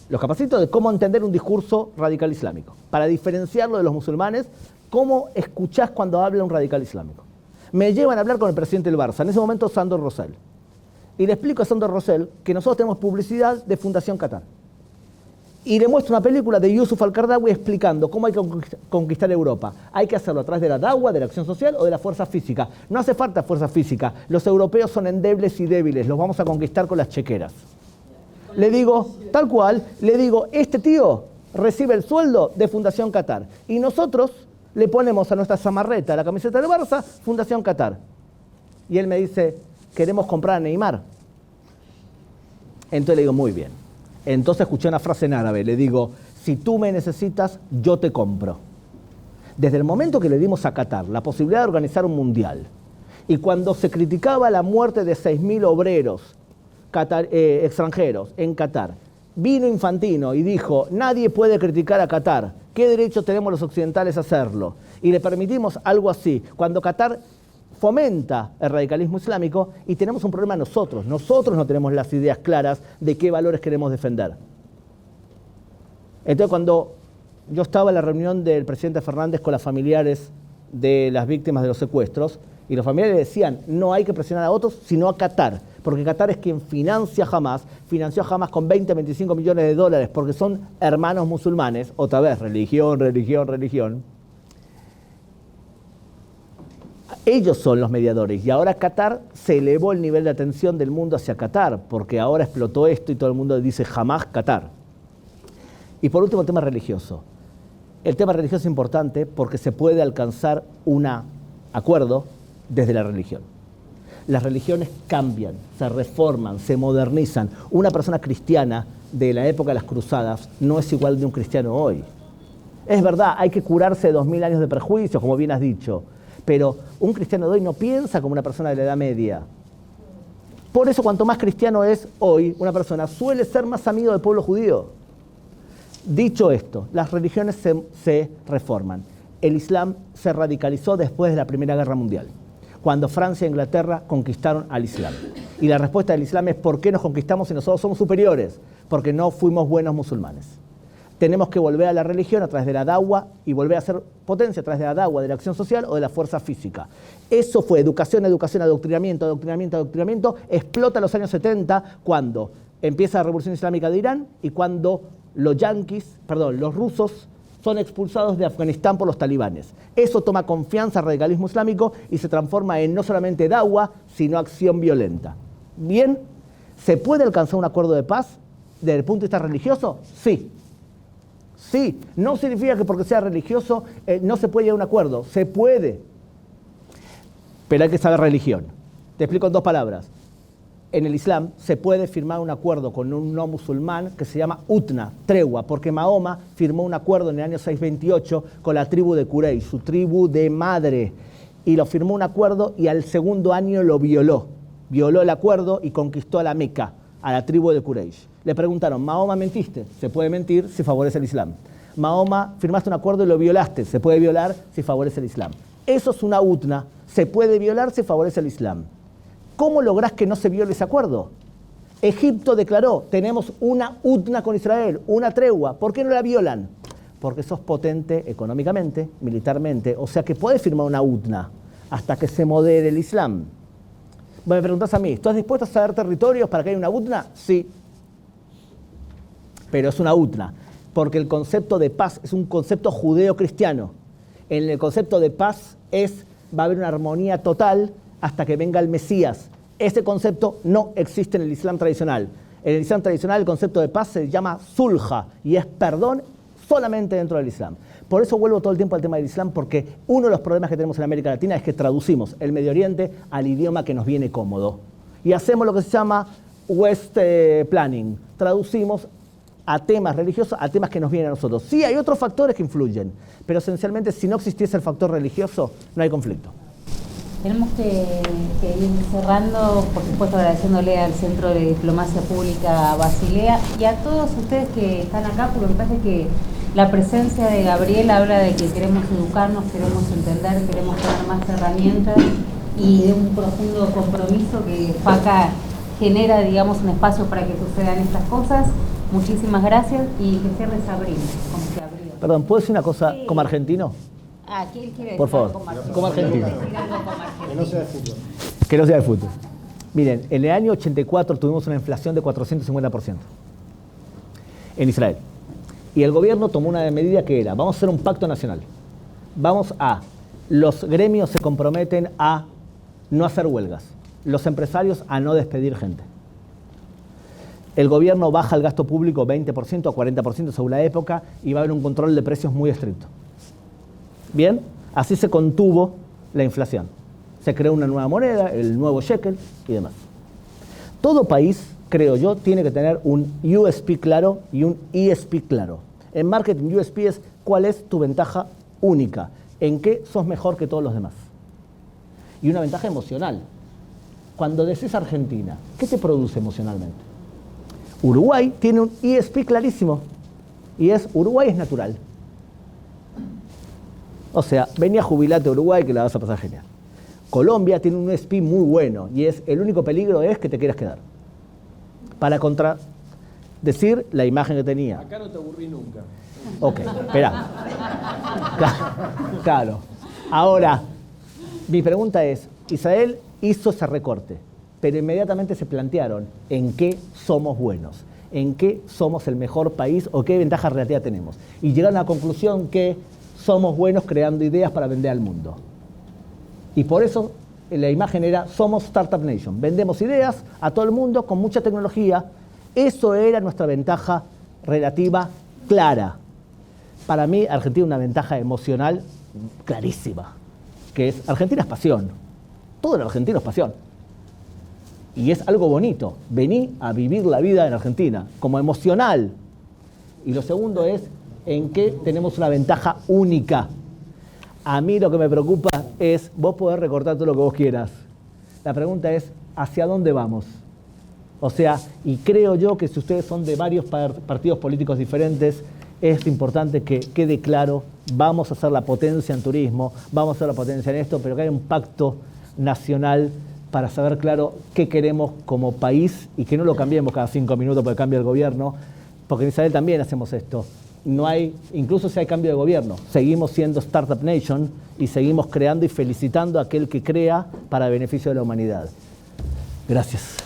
Los capacito de cómo entender un discurso radical islámico. Para diferenciarlo de los musulmanes, cómo escuchás cuando habla un radical islámico. Me llevan a hablar con el presidente del Barça, en ese momento Sandro Rosell. Y le explico a Sandro Rosell que nosotros tenemos publicidad de Fundación Qatar. Y le muestro una película de Yusuf al-Qaradawi explicando cómo hay que conquistar Europa. Hay que hacerlo a través de la da'wa, de la acción social o de la fuerza física. No hace falta fuerza física. Los europeos son endebles y débiles. Los vamos a conquistar con las chequeras. Le digo, tal cual, este tío recibe el sueldo de Fundación Qatar. Y nosotros le ponemos a nuestra zamarreta, a la camiseta del Barça, Fundación Qatar. Y él me dice, queremos comprar a Neymar. Entonces le digo, muy bien. Entonces escuché una frase en árabe, le digo, si tú me necesitas, yo te compro. Desde el momento que le dimos a Qatar la posibilidad de organizar un mundial, y cuando se criticaba la muerte de 6.000 obreros extranjeros en Qatar, vino Infantino y dijo, nadie puede criticar a Qatar, ¿qué derecho tenemos los occidentales a hacerlo? Y le permitimos algo así, cuando Qatar fomenta el radicalismo islámico y tenemos un problema nosotros no tenemos las ideas claras de qué valores queremos defender. Entonces cuando yo estaba en la reunión del presidente Fernández con las familiares de las víctimas de los secuestros, y los familiares decían, no hay que presionar a otros, sino a Qatar, porque Qatar es quien financió a Hamas con 20, 25 millones de dólares, porque son hermanos musulmanes, otra vez, religión. Ellos son los mediadores y ahora Qatar se elevó el nivel de atención del mundo hacia Qatar, porque ahora explotó esto y todo el mundo dice jamás Qatar. Y por último, el tema religioso. El tema religioso es importante porque se puede alcanzar un acuerdo desde la religión. Las religiones cambian, se reforman, se modernizan. Una persona cristiana de la época de las cruzadas no es igual de un cristiano hoy. Es verdad, hay que curarse de 2000 años de prejuicios, como bien has dicho, pero un cristiano de hoy no piensa como una persona de la Edad Media. Por eso, cuanto más cristiano es hoy una persona, suele ser más amigo del pueblo judío. Dicho esto, las religiones se reforman. El Islam se radicalizó después de la Primera Guerra Mundial, cuando Francia e Inglaterra conquistaron al Islam. Y la respuesta del Islam es ¿por qué nos conquistamos si nosotros somos superiores? Porque no fuimos buenos musulmanes. Tenemos que volver a la religión a través de la da'wa y volver a ser potencia a través de la da'wa, de la acción social o de la fuerza física. Eso fue educación, adoctrinamiento, explota en los años 70 cuando empieza la Revolución Islámica de Irán y cuando los rusos son expulsados de Afganistán por los talibanes. Eso toma confianza al radicalismo islámico y se transforma en no solamente da'wa, sino acción violenta. Bien, ¿se puede alcanzar un acuerdo de paz desde el punto de vista religioso? Sí. Sí, no significa que porque sea religioso no se puede llegar a un acuerdo. Se puede, pero hay que saber religión. Te explico en 2 palabras. En el Islam se puede firmar un acuerdo con un no musulmán que se llama utna, tregua, porque Mahoma firmó un acuerdo en el año 628 con la tribu de Quraysh, su tribu de madre, y lo firmó un acuerdo y al segundo año lo violó. violó el acuerdo y conquistó a la Meca, a la tribu de Quraysh. Le preguntaron, Mahoma, ¿mentiste? Se puede mentir si favorece el Islam. Mahoma, firmaste un acuerdo y lo violaste. Se puede violar si favorece el Islam. Eso es una utna. Se puede violar si favorece el Islam. ¿Cómo lográs que no se viole ese acuerdo? Egipto declaró, tenemos una utna con Israel, una tregua. ¿Por qué no la violan? Porque sos potente económicamente, militarmente, o sea que podés firmar una utna hasta que se modere el Islam. Bueno, me preguntás a mí, ¿estás dispuesto a ceder territorios para que haya una utna? Sí. Pero es una utna, porque el concepto de paz es un concepto judeo-cristiano. En el concepto de paz va a haber una armonía total hasta que venga el Mesías. Ese concepto no existe en el Islam tradicional. En el Islam tradicional el concepto de paz se llama sulha y es perdón solamente dentro del Islam. Por eso vuelvo todo el tiempo al tema del Islam, porque uno de los problemas que tenemos en América Latina es que traducimos el Medio Oriente al idioma que nos viene cómodo. Y hacemos lo que se llama West Planning. Traducimos a temas religiosos, a temas que nos vienen a nosotros. Sí, hay otros factores que influyen, pero esencialmente si no existiese el factor religioso, no hay conflicto. Tenemos que ir cerrando, por supuesto agradeciéndole al Centro de Diplomacia Pública Basilea y a todos ustedes que están acá, porque me parece que la presencia de Gabriel habla de que queremos educarnos, queremos entender, queremos tener más herramientas y de un profundo compromiso que FACA genera, digamos, un espacio para que sucedan estas cosas. Muchísimas gracias y que cierres abril, como se abrió. Perdón, ¿puedo decir una cosa Sí. como argentino? Ah, ¿quién quiere decir Por favor, algo como argentino? como argentino. ¿Quiere decir algo como argentino? Que no sea de fútbol. Que no sea de fútbol. Miren, en el año 84 tuvimos una inflación de 450% en Israel. Y el gobierno tomó una medida que era, vamos a hacer un pacto nacional. Los gremios se comprometen a no hacer huelgas. Los empresarios a no despedir gente. El gobierno baja el gasto público 20% a 40% según la época y va a haber un control de precios muy estricto. Bien, así se contuvo la inflación. Se creó una nueva moneda, el nuevo shekel y demás. Todo país, creo yo, tiene que tener un USP claro y un ESP claro. En marketing, USP es cuál es tu ventaja única, en qué sos mejor que todos los demás. Y una ventaja emocional. Cuando decís Argentina, ¿qué te produce emocionalmente? Uruguay tiene un ESP clarísimo y es Uruguay es natural. O sea, vení a jubilarte a Uruguay que la vas a pasar genial. Colombia tiene un ESP muy bueno y es el único peligro es que te quieras quedar. Para contradecir la imagen que tenía. Acá no te aburrí nunca. Ok, espera. Claro. Ahora, mi pregunta es, Israel hizo ese recorte, pero inmediatamente se plantearon en qué somos buenos, en qué somos el mejor país o qué ventaja relativa tenemos. Y llegaron a la conclusión que somos buenos creando ideas para vender al mundo. Y por eso la imagen era, somos Startup Nation. Vendemos ideas a todo el mundo con mucha tecnología. Eso era nuestra ventaja relativa clara. Para mí, Argentina tiene una ventaja emocional clarísima, que es, Argentina es pasión. Todo en Argentina es pasión. Y es algo bonito. Vení a vivir la vida en Argentina, como emocional. Y lo segundo es, en qué tenemos una ventaja única. A mí lo que me preocupa es vos poder recortar todo lo que vos quieras. La pregunta es, ¿hacia dónde vamos? O sea, y creo yo que si ustedes son de varios partidos políticos diferentes, es importante que quede claro, vamos a hacer la potencia en turismo, vamos a hacer la potencia en esto, pero que haya un pacto nacional para saber claro qué queremos como país y que no lo cambiemos cada 5 minutos porque cambia el gobierno, porque en Israel también hacemos esto. No hay, incluso si hay cambio de gobierno, seguimos siendo Startup Nation y seguimos creando y felicitando a aquel que crea para beneficio de la humanidad. Gracias.